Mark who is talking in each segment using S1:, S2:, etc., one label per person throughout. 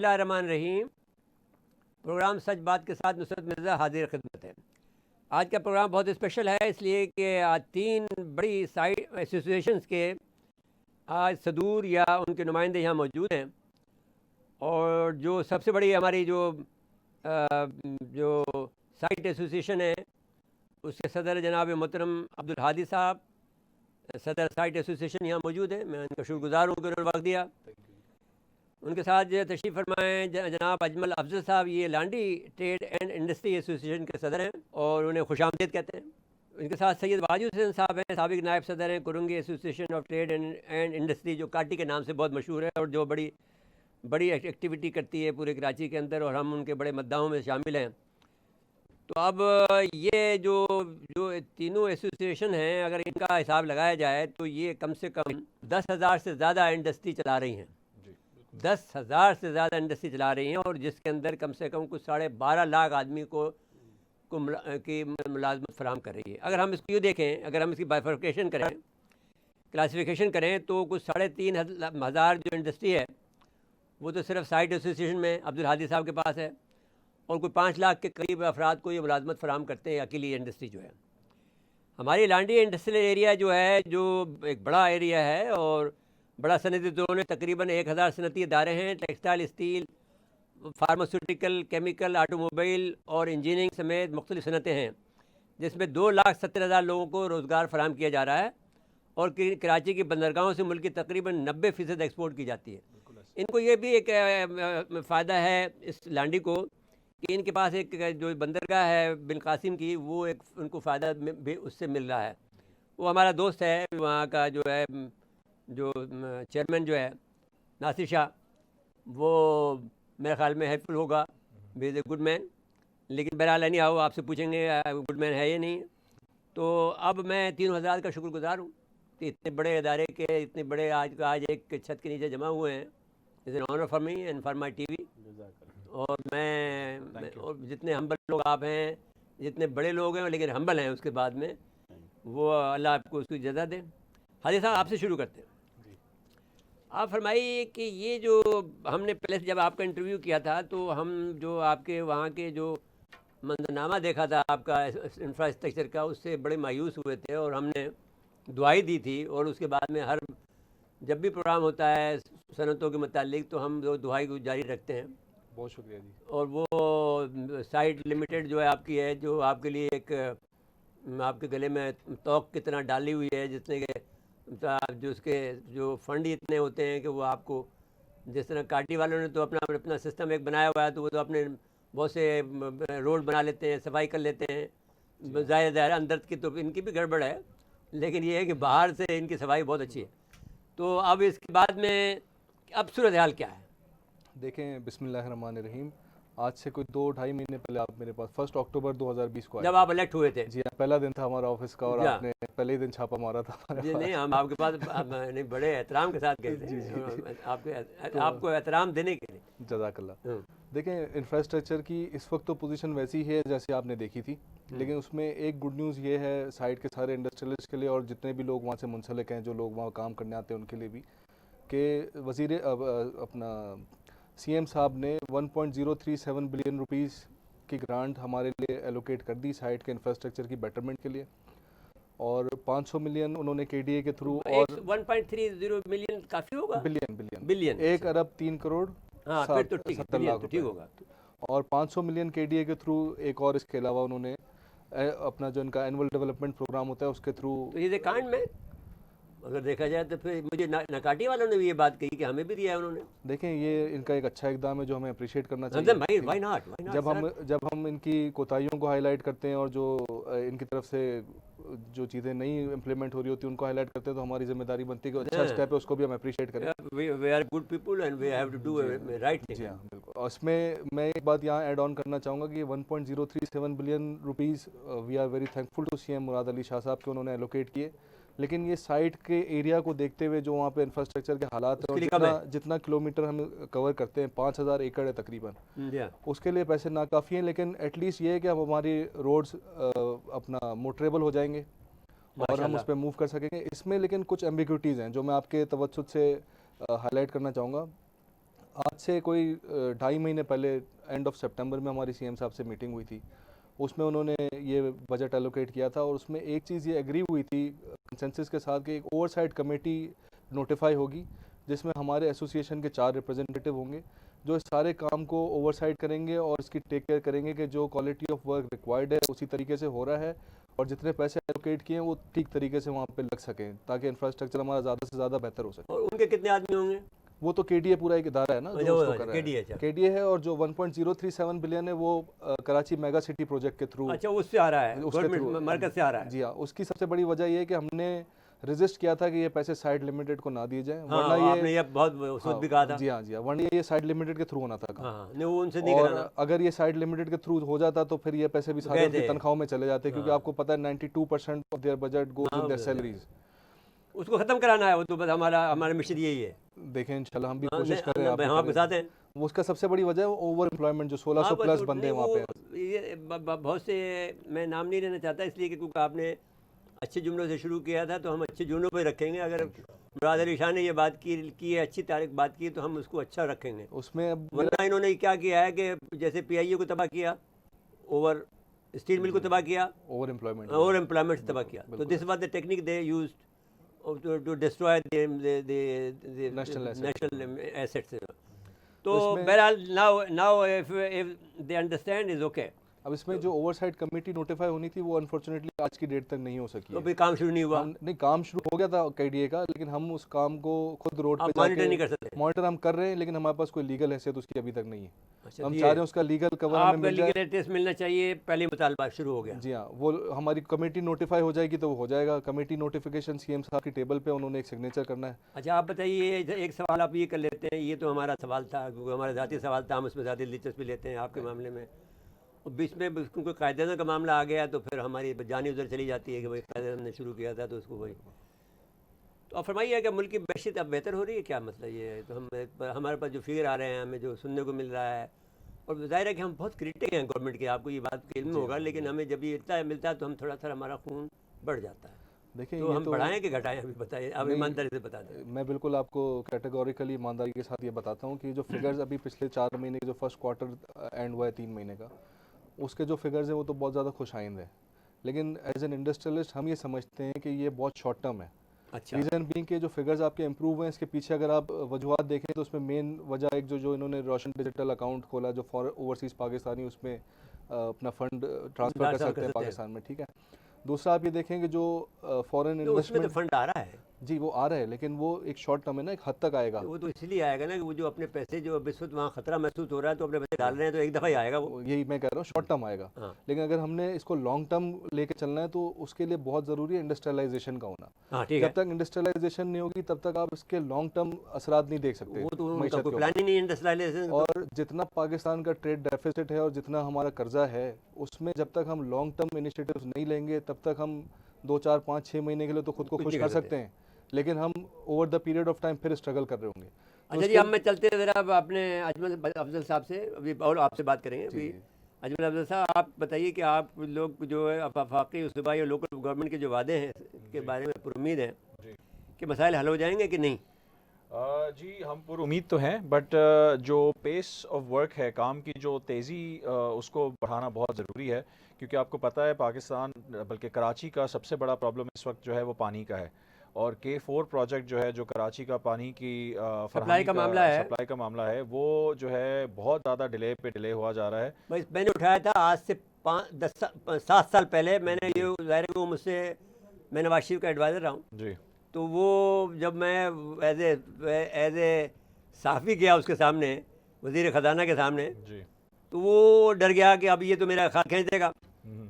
S1: बिस्मिल्लाहिर्रहमानिर्रहीम। प्रोग्राम सच बात के साथ नुसरत मिर्ज़ा हाजिर खिदमत है। आज का प्रोग्राम बहुत स्पेशल है, इसलिए कि आज 3 बड़ी साइड एसोसिएशंस के आज सदूर या उनके नुमाइंदे यहाँ मौजूद हैं। और जो सबसे बड़ी हमारी जो साइट एसोसिएशन है, उसके सदर जनाब मोहतरम अब्दुल हादी साहब, सदर साइट एसोसिएशन यहाँ मौजूद हैं। मैं उनका शुक्रगुज़ार हूँ कि उन्होंने वक्त दिया। उनके साथ जो तशरीफ़ फरमाएँ जनाब अजमल अफजल साहब, ये Landhi trade and industry association के सदर हैं और उन्हें खुशामदीद कहते हैं। उनके साथ सैयद वाजिद हुसैन साहब हैं, साबिक नायब सदर हैं Korangi association of trade and industry, जो काटी के नाम से बहुत मशहूर है और जो बड़ी बड़ी एक्टिविटी करती है पूरे कराची के अंदर, और हम उनके बड़े मद्दाहों में शामिल हैं। तो अब ये जो जो तीनों एसोसिएशन हैं, अगर इनका हिसाब लगाया जाए तो ये कम से कम 10,000 से ज़्यादा इंडस्ट्री चला रही हैं। 10,000 से ज़्यादा इंडस्ट्री चला रही हैं, और जिसके अंदर कम से कम कुछ 12.5 लाख आदमी को मुलाजमत फराहम कर रही है। अगर हम इसको ये देखें, अगर हम इसकी बाइफर्केशन करें, क्लासिफिकेशन करें, तो कुछ 3,500 जो इंडस्ट्री है वो तो सिर्फ साइट एसोसिएशन में अब्दुल हादी साहब के पास है, और कोई 5 लाख के करीब अफराद को ये मुलाजमत फराहम करते हैं अकेली इंडस्ट्री जो है। हमारी लांडी इंडस्ट्रियल एरिया जो है, जो एक बड़ा एरिया है और बड़ा सनती जोन है। तकरीबन 1,000 सनती इदारे हैं, textile, steel, pharmaceutical, chemical, automobile और इंजीनियरिंग समेत मुख्तलिफ सनतें हैं, जिसमें 2,70,000 लोगों को रोज़गार फराहम किया जा रहा है। और कराची की बंदरगाहों से मुल्क की तकरीबन 90% एक्सपोर्ट की जाती है। इनको ये भी एक फ़ायदा है इस लांडी को कि इनके पास एक जो बंदरगाह है बिन कासिम की, वो एक उनको फ़ायदा भी उससे मिल रहा है। वो हमारा दोस्त है वहाँ का, जो है जो चेयरमैन जो है नासिर शाह, वो मेरे ख्याल में हेल्पफुल होगा, भी इज़ ए गुड मैन। लेकिन बहरहाल नहीं आओ, आपसे पूछेंगे गुड मैन है या नहीं। तो अब मैं 3 हज़ार का शुक्रगुज़ार हूँ कि इतने बड़े इदारे के इतने बड़े आज एक छत के नीचे जमा हुए हैं। Is an honour for me and for my TV. और मैं और जितने हम्बल लोग आप हैं, जितने बड़े लोग हैं लेकिन हम्बल हैं उसके बाद में, वो अल्लाह आपको उसकी जज़ा दे। हादी साहब, आपसे शुरू करते हैं। आप फरमाइए कि ये जो हमने पहले से जब आपका इंटरव्यू किया था, तो हम जो आपके वहाँ के जो मंजरनामा देखा था आपका इंफ्रास्ट्रक्चर का, उससे बड़े मायूस हुए थे और हमने दुआई दी थी। और उसके बाद में हर जब भी प्रोग्राम होता है सनतों के मुतालिक, तो हम जो दुआई को जारी रखते हैं।
S2: बहुत शुक्रिया जी।
S1: और वो साइट लिमिटेड जो है आपकी है, जो आपके लिए एक आपके गले में तोक की तरह डाली हुई है, जितने के जो उसके जो फंड इतने होते हैं कि वो आपको, जिस तरह काटी वालों ने तो अपना सिस्टम एक बनाया हुआ है, तो वो तो अपने बहुत से रोड बना लेते हैं, सफाई कर लेते हैं। ज़ाहिर अंदर की तो इनकी भी गड़बड़ है, लेकिन ये है कि बाहर से इनकी सफाई बहुत अच्छी है। तो अब इसके बाद में अब सूरत हाल क्या है?
S2: देखें, बिस्मिल्लाहिर्रहमानिर्रहीम, आज से कोई 2-2.5 महीने पहले आप मेरे पास 1 अक्टूबर 2020 को आए
S1: जब आप इलेक्ट हुए थे।
S2: जी हाँ, पहला दिन था हमारा ऑफिस का, और आपने पहले ही दिन छापा मारा था
S1: जी नहीं, हम आपके पास नहीं बड़े एहतराम के साथ गए थे। जी। आपको एहतराम देने के लिए
S2: जज़ाकल्लाह। देखें, इंफ्रास्ट्रक्चर की इस वक्त तो पोजीशन वैसी है जैसे आपने देखी थी, लेकिन उसमें एक गुड न्यूज़ ये है साइट के सारे इंडस्ट्रियलिस्ट के लिए और जितने भी लोग वहाँ से मुंसलिक हैं, जो लोग वहाँ काम करने आते हैं, उनके लिए भी, कि वज़ीर अपना सीएम साहब ने 1.037 बिलियन रुपीस की ग्रांट हमारे लिए एलोकेट कर दी साइट के इंफ्रास्ट्रक्चर की बेटरमेंट के लिए, और 500 मिलियन उन्होंने केडीए के थ्रू, और
S1: 1.30 मिलियन काफ़ी होगा?
S2: बिलियन 1 अरब 3 करोड़ 70 लाख रुपए होगा। और 500 मिलियन केडीए के थ्रू एक और इसके अलावा उन्होंने अपना जो इनका एनुअल डेवलपमेंट प्रोग्राम होता है उसके थ्रू।
S1: तो ये कांड में अगर देखा जाए तो फिर मुझे नकाटी वालों ने भी ये बात कही कि हमें भी दिया है उन्होंने।
S2: देखें, ये इनका एक अच्छा इकदाम है जो हमें अप्रिशिएट करना चाहिए।
S1: भाई, व्हाई नॉट?
S2: जब हम इनकी कोताहियों को हाईलाइट करते हैं और जो इनकी तरफ से जो चीज़ें नहीं इम्प्लीमेंट हो रही होती उनको हाईलाइट करते हैं, तो हमारी जिम्मेदारी बनती है कि अच्छा स्टेप है उसको भी हम अप्रिशिएट करें।
S1: We are good people and we have to do right thing.
S2: जी हाँ, बिल्कुल। और इसमें मैं एक बात यहाँ ऐड ऑन करना चाहूँगा कि 1.037 billion rupees we are very thankful to CM Murad Ali Shah sahab के उन्होंने एलोकेट किए। लेकिन ये साइट के एरिया को देखते हुए जो वहाँ पे इंफ्रास्ट्रक्चर के हालात हैं, और जितना किलोमीटर हम कवर करते हैं, 5,000 एकड़ है तकरीबन, उसके लिए पैसे नाकाफ़ी हैं। लेकिन एटलीस्ट ये है कि अब हमारी रोड्स अपना मोटरेबल हो जाएंगे और हम उस पर मूव कर सकेंगे। इसमें लेकिन कुछ एम्बिग्विटीज़ हैं जो मैं आपके तवज्जुद से हाईलाइट करना चाहूँगा। आज से कोई 2.5 महीने पहले एंड ऑफ सितंबर में हमारी सीएम साहब से मीटिंग हुई थी, उसमें उन्होंने ये बजट एलोकेट किया था और उसमें एक चीज़ ये एग्री हुई थी कंसेंसस के साथ कि एक ओवरसाइट कमेटी नोटिफाई होगी जिसमें हमारे एसोसिएशन के 4 रिप्रेजेंटेटिव होंगे जो इस सारे काम को ओवरसाइट करेंगे और इसकी टेक केयर करेंगे कि जो क्वालिटी ऑफ वर्क रिक्वायर्ड है उसी तरीके से हो रहा है और जितने पैसे एलोकेट किए हैं वो ठीक तरीके से वहाँ पे लग सकें ताकि इंफ्रास्ट्रक्चर हमारा ज़्यादा से ज़्यादा बेहतर हो सके।
S1: और उनके कितने आदमी होंगे?
S2: वो तो केडीए पूरा एक इदारा है ना जो उसको कर रहा है।
S1: केडीए, अच्छा।
S2: केडीए है और जो 1.037 बिलियन है वो कराची मेगा सिटी प्रोजेक्ट के थ्रू,
S1: अच्छा, उससे आ रहा है,
S2: उसके थ्रू
S1: गवर्नमेंट मरकज से आ रहा है।
S2: जी हाँ, उसकी सबसे बड़ी वजह ये है कि हमने रजिस्ट किया था कि ये पैसे साइड लिमिटेड को ना दिए जाएं,
S1: हाँ,
S2: वरना
S1: आपने ये बहुत सुध भी कहा था।
S2: जी हाँ, वरना ये साइड लिमिटेड के थ्रू होना था काम।
S1: हाँ, नहीं वो उनसे नहीं
S2: और
S1: कराना।
S2: अगर ये साइड लिमिटेड के थ्रू हो जाता तो फिर ये पैसे भी सारे उनकी तनख्वाहों में चले जाते क्योंकि आपको पता है 92% of their budget goes in their salaries.
S1: उसको खत्म कराना है, वो तो बस हमारा मिशन यही है।
S2: देखें इंशाल्लाह हम भी कोशिश कर रहे हैं,
S1: हम आपके साथ हैं।
S2: वो उसका सबसे बड़ी वजह है ओवर एम्प्लॉयमेंट जो 1600 प्लस बंदे वहाँ पे।
S1: ये बहुत से, मैं नाम नहीं लेना चाहता इसलिए क्योंकि आपने अच्छे जुमलों से शुरू किया था तो हम अच्छे जुमलों पर रखेंगे। अगर मुराद अली शाह ने ये बात की है, अच्छी तारीख बात की, तो हम उसको अच्छा रखेंगे।
S2: उसमें अब
S1: वरना इन्होंने क्या किया है कि जैसे पीआईए को तबाह किया, ओवर स्टील मिल को तबाह किया,
S2: ओवर एम्प्लॉयमेंट
S1: से तबाह किया। तो this was the technique they used to destroy the national assets. तो बहरहाल now if they understand is okay.
S2: अब इसमें जो ओवरसाइट कमेटी नोटिफाई होनी थी वो अनफॉर्चुनेटली आज की डेट तक नहीं हो सकी।
S1: तो भी काम शुरू नहीं हुआ?
S2: नहीं, काम शुरू हो गया था केडीए का, लेकिन हम उस काम को खुद रोड पे
S1: मॉनिटर नहीं कर सकते।
S2: मॉनिटर हम कर रहे हैं लेकिन हमारे पास कोई लीगल हैसियत उसकी अभी तक नहीं है।
S1: अच्छा,
S2: हम चाह रहे हैं उसका लीगल कवर हमें मिल जाए।
S1: लीगल एड्रेस मिलना चाहिए, पहले मुतालबा शुरू हो गया।
S2: जी हाँ, वो हमारी कमेटी नोटिफाई हो जाएगी तो वो हो जाएगा। कमेटी नोटिफिकेशन सीएम साहब की टेबल पे उन्होंने एक सिग्नेचर करना है।
S1: अच्छा, आप बताइए, एक सवाल आप ये कर लेते हैं, ये तो हमारा सवाल था क्योंकि हमारा ज़ाती सवाल था, हम उसमें ज़्यादा दिलचस्पी लेते हैं आपके मामले में। और बीच में क्योंकि कायदे का मामला आ गया तो फिर हमारी जानी उधर चली जाती है कि भाई कायदे हमने शुरू किया था तो उसको भाई। तो आप फरमाइए कि मुल्क की मैशियत अब बेहतर हो रही है, क्या मतलब ये है? तो हम हमारे पास जो फिगर आ रहे हैं, हमें जो सुनने को मिल रहा है, और जाहिर है कि हम बहुत क्रिटिक हैं गवर्नमेंट के, आपको ये बात इल्म होगा, लेकिन हमें जब ये मिलता है तो हम थोड़ा सा हमारा खून बढ़ जाता है।
S2: देखिए,
S1: तो हम बढ़ाएं कि घटाएं, अभी बताइए, आप ईमानदारी से बता दें।
S2: मैं बिल्कुल आपको कैटेगोरिकली ईमानदारी के साथ ये बताता हूँ कि जो फिगर्स अभी पिछले 4 महीने जो फर्स्ट क्वार्टर एंड हुआ है 3 महीने का, उसके जो फिगर्स हैं वो तो बहुत ज़्यादा खुशाइंद है, लेकिन एज एन इंडस्ट्रियलिस्ट हम ये समझते हैं कि ये बहुत शॉर्ट टर्म है।
S1: अच्छा,
S2: रीज़न बीइंग के जो फिगर्स आपके इम्प्रूव हैं, इसके पीछे अगर आप वजूहत देखें तो उसमें मेन वजह एक जो इन्होंने रोशन डिजिटल अकाउंट खोला जो ओवरसीज़ पाकिस्तानी उसमें अपना फंड ट्रांसफ़र कर सकते हैं पाकिस्तान में, ठीक है। दूसरा आप ये देखें कि जो फॉरेन
S1: उसमें
S2: इन्वेस्टमेंट
S1: तो फंड आ रहा है
S2: जी वो आ रहा है, लेकिन वो एक शॉर्ट टर्म है ना, एक हद तक आएगा।
S1: वो तो इसलिए आएगा ना कि वो जो अपने पैसे जो अब इस वक्त वहाँ खतरा महसूस हो रहा है तो अपने पैसे डाल रहे हैं तो एक दफ़ा ही आएगा वो।
S2: यही मैं कह रहा हूँ, शॉर्ट टर्म आएगा।
S1: हाँ।
S2: लेकिन अगर हमने इसको लॉन्ग टर्म लेके चलना है तो उसके लिए बहुत ज़रूरी है इंडस्ट्रियलाइजेशन का होना।
S1: हाँ, ठीक है।
S2: जब तक इंडस्ट्रियलाइजेशन नहीं होगी तब तक आप इसके लॉन्ग टर्म असरात नहीं देख सकते।
S1: वो तो
S2: मईशत
S1: उनका कोई
S2: के
S1: प्लान ही नहीं इंडस्ट्रियलाइजेशन।
S2: और जितना पाकिस्तान का ट्रेड डेफिसिट है और जितना हमारा कर्जा है, उसमें जब तक हम लॉन्ग टर्म इनिशिएटिव्स नहीं लेंगे तब तक हम 2, 4, 5, 6 महीने के लिए तो खुद को खुश कर सकते हैं, लेकिन हम over the period of time फिर स्ट्रगल कर रहे होंगे।
S1: अच्छा जी, अब मैं चलते ज़रा अब अपने अजमल अफजल साहब से अभी और आपसे बात करेंगे। अभी अजमल अफजल साहब, आप बताइए कि आप लोग जो है वफाकी सूबाई और लोकल गवर्नमेंट के जो वादे हैं के बारे में पुरुम्मीद हैं कि मसाइल हल हो जाएंगे कि नहीं?
S3: जी, हम पुरुम्मीद तो हैं, बट जो पेस ऑफ वर्क है, काम की जो तेज़ी, उसको बढ़ाना बहुत ज़रूरी है, क्योंकि आपको पता है पाकिस्तान बल्कि कराची का सबसे बड़ा प्रॉब्लम इस वक्त जो है वो पानी का है। और K4 प्रोजेक्ट जो है, जो कराची का पानी की
S1: सप्लाई का
S3: मामला है, वो जो है बहुत ज़्यादा डिले हुआ जा रहा है।
S1: भाई मैंने उठाया था आज से 7 साल पहले, मैंने ये ज़ाहिर है वो मुझसे, मैं नवाज शरीफ का एडवाइज़र रहा हूँ
S3: जी।
S1: तो वो जब मैं एज ए साफ़ी गया उसके सामने, वज़ीर ख़जाना के सामने
S3: जी,
S1: तो वो डर गया कि अब ये तो मेरा खाल खींच देगा,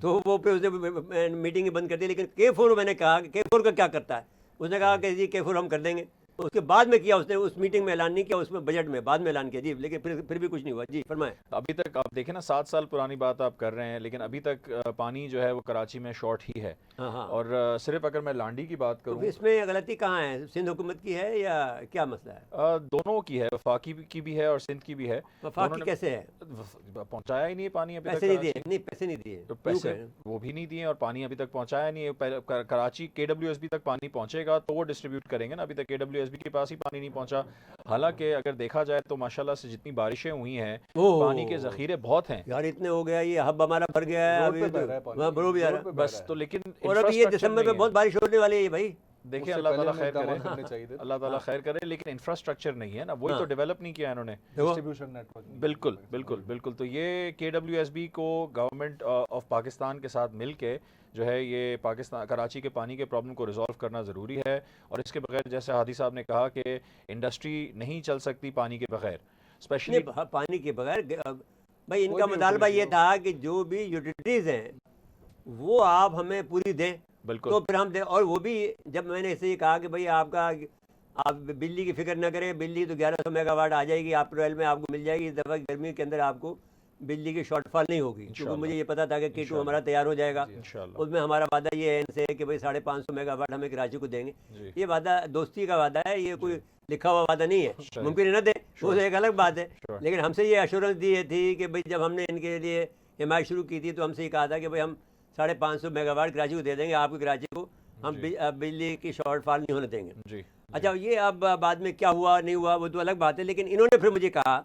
S1: तो वो फिर उसने मीटिंग ही बंद कर दी। लेकिन K4 मैंने कहा कि K4 का क्या करता है, उसने कहा कि जी K4 हम कर देंगे। उसके बाद में किया उसने, उस मीटिंग में ऐलान नहीं किया, उसमें बजट में बाद में ऐलान किया जी, लेकिन फिर भी कुछ नहीं हुआ। जी फरमाएं।
S3: अभी तक आप देखें ना, 7 साल पुरानी बात आप कर रहे हैं, लेकिन अभी तक पानी जो है वो कराची में शॉर्ट ही है।
S1: हाँ हाँ।
S3: और सिर्फ अगर मैं लांडी की बात
S1: तो
S3: करूं,
S1: इसमें गलती कहाँ है, सिंध हुकूमत की है या क्या मसला है?
S3: दोनों की है, वफाकी की भी है और सिंध की भी है।
S1: वफाकी कैसे है?
S3: पहुंचाया ही नहीं है पानी अभी तक
S1: पैसे नहीं दिए,
S3: कराची।
S1: नहीं पैसे नहीं दिए,
S3: तो
S1: क्यों
S3: पैसे
S1: करें?
S3: वो भी नहीं दिए और पानी अभी तक पहुंचाया नहीं है। कराची KWSB तक पानी पहुंचेगा तो वो डिस्ट्रीब्यूट करेंगे ना, अभी तक KWSB के पास ही पानी नहीं पहुंचा। हालांकि अगर देखा जाए तो माशाल्लाह से जितनी बारिशें हुई हैं, पानी के जखीरे बहुत हैं
S1: यार इतने हो गया, ये हब हमारा भर गया है
S2: रोड
S1: अभी
S2: पे
S1: तो,
S2: बह रहा है पानी,
S1: वहाँ बरो भी आ
S2: रोड
S1: रहा
S2: पे
S1: है।
S2: बह
S3: बस।
S2: रहा है।
S3: तो लेकिन
S1: और अभी ये
S3: infrastructure
S1: दिसंबर
S3: नहीं
S1: में
S3: है।
S1: बहुत बारिश होने वाली है भाई।
S3: देखिए
S2: उससे
S3: अल्लाह
S2: पहले
S3: ताला
S2: हमें
S3: खैर
S2: इकदाम
S3: करे,
S2: करने चाहिए थे।
S3: अल्लाह ताला खैर करे, लेकिन इंफ्रास्ट्रक्चर नहीं है ना, वही
S1: हाँ।
S3: तो डेवलप नहीं किया इन्होंने।
S2: डिस्ट्रीब्यूशन नेटवर्क
S3: बिल्कुल बिल्कुल बिल्कुल। तो ये KWSB को गवर्नमेंट ऑफ पाकिस्तान के साथ मिल के जो है ये पाकिस्तान कराची के पानी के प्रॉब्लम को रिजॉल्व करना ज़रूरी है। और इसके बगैर जैसे हादी साहब ने कहा कि इंडस्ट्री नहीं चल सकती पानी के बगैर, स्पेशली
S1: नहीं, पानी के बगैर भाई इनका
S2: भी
S1: मुतालबा
S2: utility
S1: ये
S2: हो।
S1: था कि जो भी यूटिलिटीज़ हैं वो आप हमें पूरी दें,
S3: बिल्कुल
S1: तो फिर हम दे। और वो भी जब मैंने इसे ये कहा कि भाई आपका, आप बिजली की फिक्र न करें, बिजली तो 1100 मेगावाट आ जाएगी अप्रैल में आपको मिल जाएगी। इस दफ़ा गर्मी के अंदर आपको बिजली की शॉर्टफॉल नहीं होगी, क्योंकि
S3: इंशाअल्लाह।
S1: मुझे ये पता था कि K2 हमारा तैयार हो जाएगा।
S3: इंशाअल्लाह
S1: उसमें हमारा वादा ये है इनसे कि भाई 550 मेगावाट हमें कराची को देंगे।
S3: जी।
S1: ये वादा दोस्ती का वादा है, ये कोई लिखा हुआ वादा नहीं है।
S3: Sure.
S1: मुमकिन है ना दे, वो तो एक अलग बात है।
S3: Sure.
S1: लेकिन हमसे ये अश्योरेंस दी थी कि भाई जब हमने इनके लिए हिमायत शुरू की थी तो हमसे ये कहा था कि भाई हम 550 मेगावाट कराची को दे देंगे, आपकी कराची को हम बिजली की शॉर्टफॉल नहीं होने देंगे।
S3: जी।
S1: अच्छा, ये अब बाद में क्या हुआ नहीं हुआ वो तो अलग बात है, लेकिन इन्होंने फिर मुझे कहा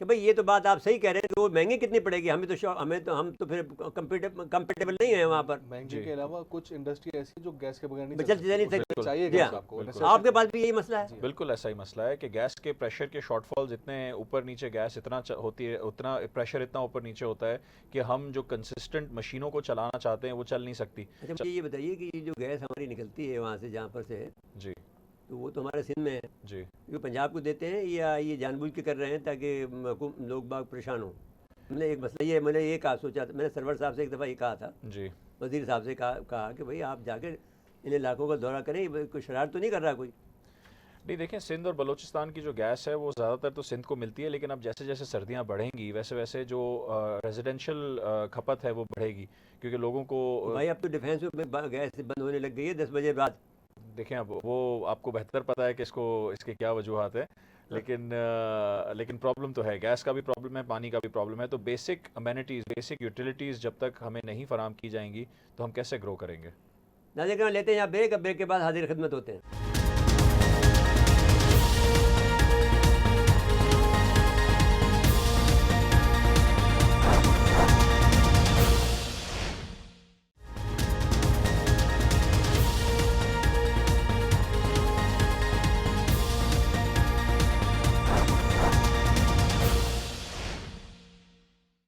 S1: कि भाई ये तो बात आप सही कह रहे हैं कि वो महंगी कितनी पड़ेगी, हम तो फिर कंपेटेबल नहीं है वहाँ पर।
S2: महंगे के अलावा कुछ इंडस्ट्री ऐसी जो गैस के बगैर नहीं
S1: चल
S2: चल सकती।
S1: नहीं सकती।
S3: बिल्कुल।
S2: चाहिए
S1: जी
S2: गैस
S1: हाँ।
S2: आपको,
S3: बिल्कुल।
S1: आपके पास भी यही मसला है।
S3: बिल्कुल ऐसा ही मसला है कि गैस के प्रेशर के शॉर्टफॉल्स इतने ऊपर नीचे, गैस इतना होती है, उतना प्रेशर इतना ऊपर नीचे होता है कि हम जो कंसिस्टेंट मशीनों को चलाना चाहते हैं वो चल नहीं सकती।
S1: अच्छा, मुझे ये बताइए कि ये जो गैस हमारी निकलती है वहाँ से, जहाँ पर से है,
S3: जी
S1: तो वो तो हमारे सिंध में है,
S3: जी
S1: ये पंजाब को देते हैं या ये जानबूझ के कर रहे हैं ताकि लोग बाग परेशान हो? मैंने एक मसला ये, मैंने ये कहा, सोचा था, मैंने सरवर साहब से एक दफ़ा ये कहा था,
S3: जी
S1: वज़ीर साहब से कहा कि भाई आप जाकर इन इलाकों का दौरा करें, ये कोई शरारत तो नहीं कर रहा कोई?
S3: नहीं, देखें सिंध और बलूचिस्तान की जो गैस है वो ज़्यादातर तो सिंध को मिलती है, लेकिन अब जैसे जैसे सर्दियाँ बढ़ेंगी वैसे वैसे जो रेजिडेंशियल खपत है वो बढ़ेगी, क्योंकि लोगों को
S1: भाई अब तो डिफेंस में गैस बंद होने लग गई है 10 बजे बाद।
S3: देखें अब वो आपको बेहतर पता है कि इसके क्या वजूहात है, लेकिन प्रॉब्लम तो है, गैस का भी प्रॉब्लम है, पानी का भी प्रॉब्लम है। तो बेसिक अमेनिटीज़, बेसिक यूटिलिटीज़ जब तक हमें नहीं फराम की जाएंगी तो हम कैसे ग्रो करेंगे।
S1: नाज़रीन लेते हैं यहाँ ब्रेक, अब ब्रेक के बाद हाजिर खिदमत होते हैं।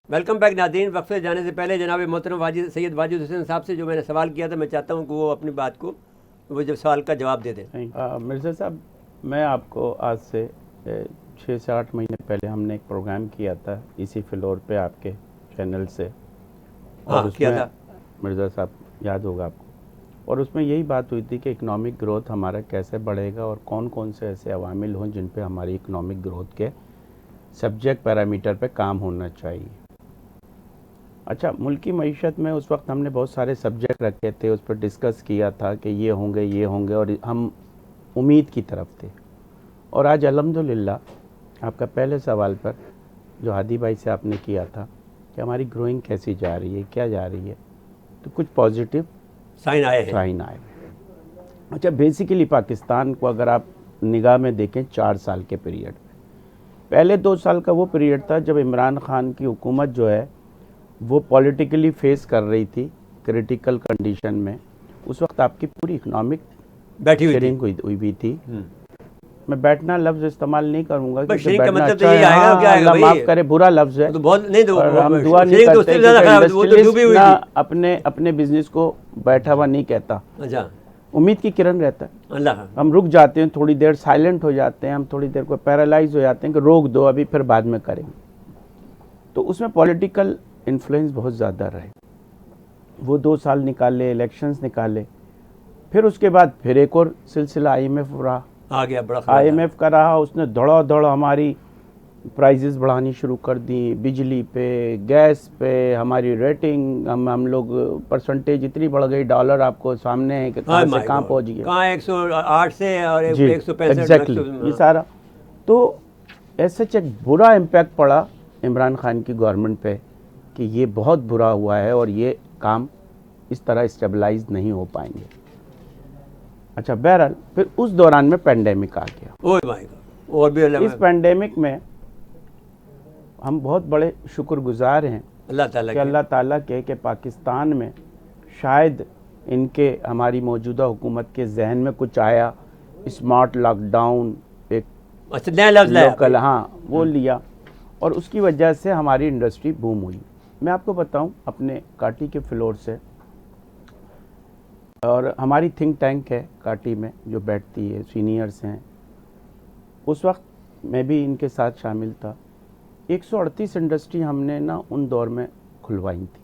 S1: वेलकम बैक नाज़रीन। वक्फे जाने से पहले जनाब मोहतरम सैयद वाजिद हुसैन साहब से जो मैंने सवाल किया था, मैं चाहता हूँ कि वो अपनी बात को, वो जब सवाल का जवाब दे दें।
S4: मिर्ज़ा साहब, मैं आपको आज से 6 से 8 महीने पहले हमने एक प्रोग्राम किया था इसी फ्लोर पे आपके चैनल से,
S1: हाँ,
S4: और
S1: किया
S4: उसमें
S1: था।
S4: मिर्ज़ा साहब याद होगा आपको, और उसमें यही बात हुई थी कि इकनॉमिक ग्रोथ हमारा कैसे बढ़ेगा और कौन कौन से ऐसे अवामिल हों जिन पे हमारी इकनॉमिक ग्रोथ के सब्जेक्ट पैरामीटर पे काम होना चाहिए। अच्छा, मुल्की मईशत में उस वक्त हमने बहुत सारे सब्जेक्ट रखे थे, उस पर डिस्कस किया था कि ये होंगे और हम उम्मीद की तरफ थे। और आज अल्हम्दुलिल्लाह आपका पहले सवाल पर जो हादी भाई से आपने किया था कि हमारी ग्रोइंग कैसी जा रही है, क्या जा रही है, तो कुछ पॉजिटिव
S1: साइन आए हैं।
S4: साइन आए। अच्छा, बेसिकली पाकिस्तान को अगर आप निगाह में देखें 4 साल के पीरियड में, पहले 2 साल का वो पीरियड था जब इमरान खान की हुकूमत जो है वो पॉलिटिकली फेस कर रही थी क्रिटिकल कंडीशन में। उस वक्त आपकी पूरी इकोनॉमिक
S1: बैठी हुई थी।
S4: शेयरिंग हुई थी। मैं बैठना लफ्ज़ इस्तेमाल नहीं करूंगा
S1: बस
S4: क्योंकि
S1: शेयरिंग का
S4: बैठना
S1: मतलब तो
S4: अच्छा
S1: ये
S4: है।
S1: आएगा,
S4: हाँ,
S1: क्या आएगा
S4: अल्लाह
S1: भाई?
S4: माफ़ करे, बुरा लफ्ज़ है
S1: तो बहुत नहीं, तो
S4: और हम दुआ नहीं
S1: शेयरिंग तो
S4: करते
S1: उससे ज़्यादा खराब है, वो तो
S4: इंडस्ट्रियलिस्ट
S1: डूबी हुई
S4: ना
S1: थी।
S4: अपने बिजनेस को बैठा हुआ नहीं कहता,
S1: अच्छा,
S4: उम्मीद की किरण रहता है।
S1: अल्लाह।
S4: हम रुक जाते हैं, थोड़ी देर साइलेंट हो जाते हैं, हम थोड़ी देर को पैरालाइज हो जाते हैं कि रोक दो, अभी फिर बाद में करेंगे। तो उसमें पॉलिटिकल इन्फ्लुएंस बहुत ज़्यादा रहे। वो 2 साल निकाले, इलेक्शंस निकाले, फिर उसके बाद फिर एक और सिलसिला IMF रहा,
S1: आ गया बड़ा
S4: IMF का रहा। उसने दौड़ हमारी प्राइजेस बढ़ानी शुरू कर दी, बिजली पे, गैस पे, हमारी रेटिंग, हम लोग परसेंटेज इतनी बढ़ गई, डॉलर आपको सामने है कि कहाँ से कहाँ पहुँच गया,
S1: कहाँ 108 से और 165
S4: एग्जैक्टली ये सारा। तो ऐसे एक बुरा इम्पैक्ट पड़ा इमरान खान की गवर्नमेंट पे कि ये बहुत बुरा हुआ है और ये काम इस तरह स्टेबलाइज नहीं हो पाएंगे। अच्छा, बहरहाल फिर उस दौरान में पेंडेमिक आ गया।
S1: ओह माय गॉड, और भी
S4: इस पेंडेमिक में हम बहुत बड़े शुक्रगुजार हैं
S1: अल्लाह ताला
S4: कि अल्लाह ताला के कि पाकिस्तान में शायद इनके हमारी मौजूदा हुकूमत के जहन में कुछ आया, स्मार्ट लॉकडाउन एक
S1: अच्छा नया लफ्ज़ लाया
S4: लोकल, हाँ वो लिया और उसकी वजह से हमारी इंडस्ट्री बूम हुई। मैं आपको बताऊं अपने काटी के फ्लोर से, और हमारी थिंक टैंक है काटी में जो बैठती है, सीनियर्स हैं, उस वक्त मैं भी इनके साथ शामिल था। 138 इंडस्ट्री हमने ना उन दौर में खुलवाई थी।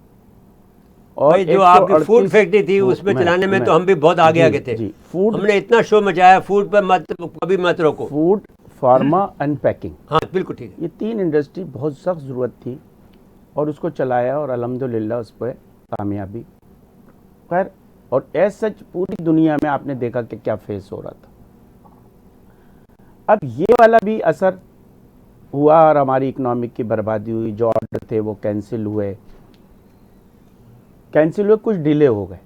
S4: और
S1: भाई जो आपकी फूड फैक्ट्री थी उसमें चलाने में तो हम भी बहुत आगे आगे थे।
S4: फूड
S1: हमने इतना शो मचाया, फूड पर मत कभी मत रोको।
S4: फूड, फार्मा एंड पैकिंग,
S1: हाँ बिल्कुल ठीक है।
S4: ये 3 इंडस्ट्री बहुत सख्त ज़रूरत थी और उसको चलाया और अल्हम्दुलिल्लाह उस पर कामयाबी। खैर, और एज सच पूरी दुनिया में आपने देखा कि क्या फेस हो रहा था। अब ये वाला भी असर हुआ और हमारी इकोनॉमिक की बर्बादी हुई। जो ऑर्डर थे वो कैंसिल हुए, कुछ डिले हो गए,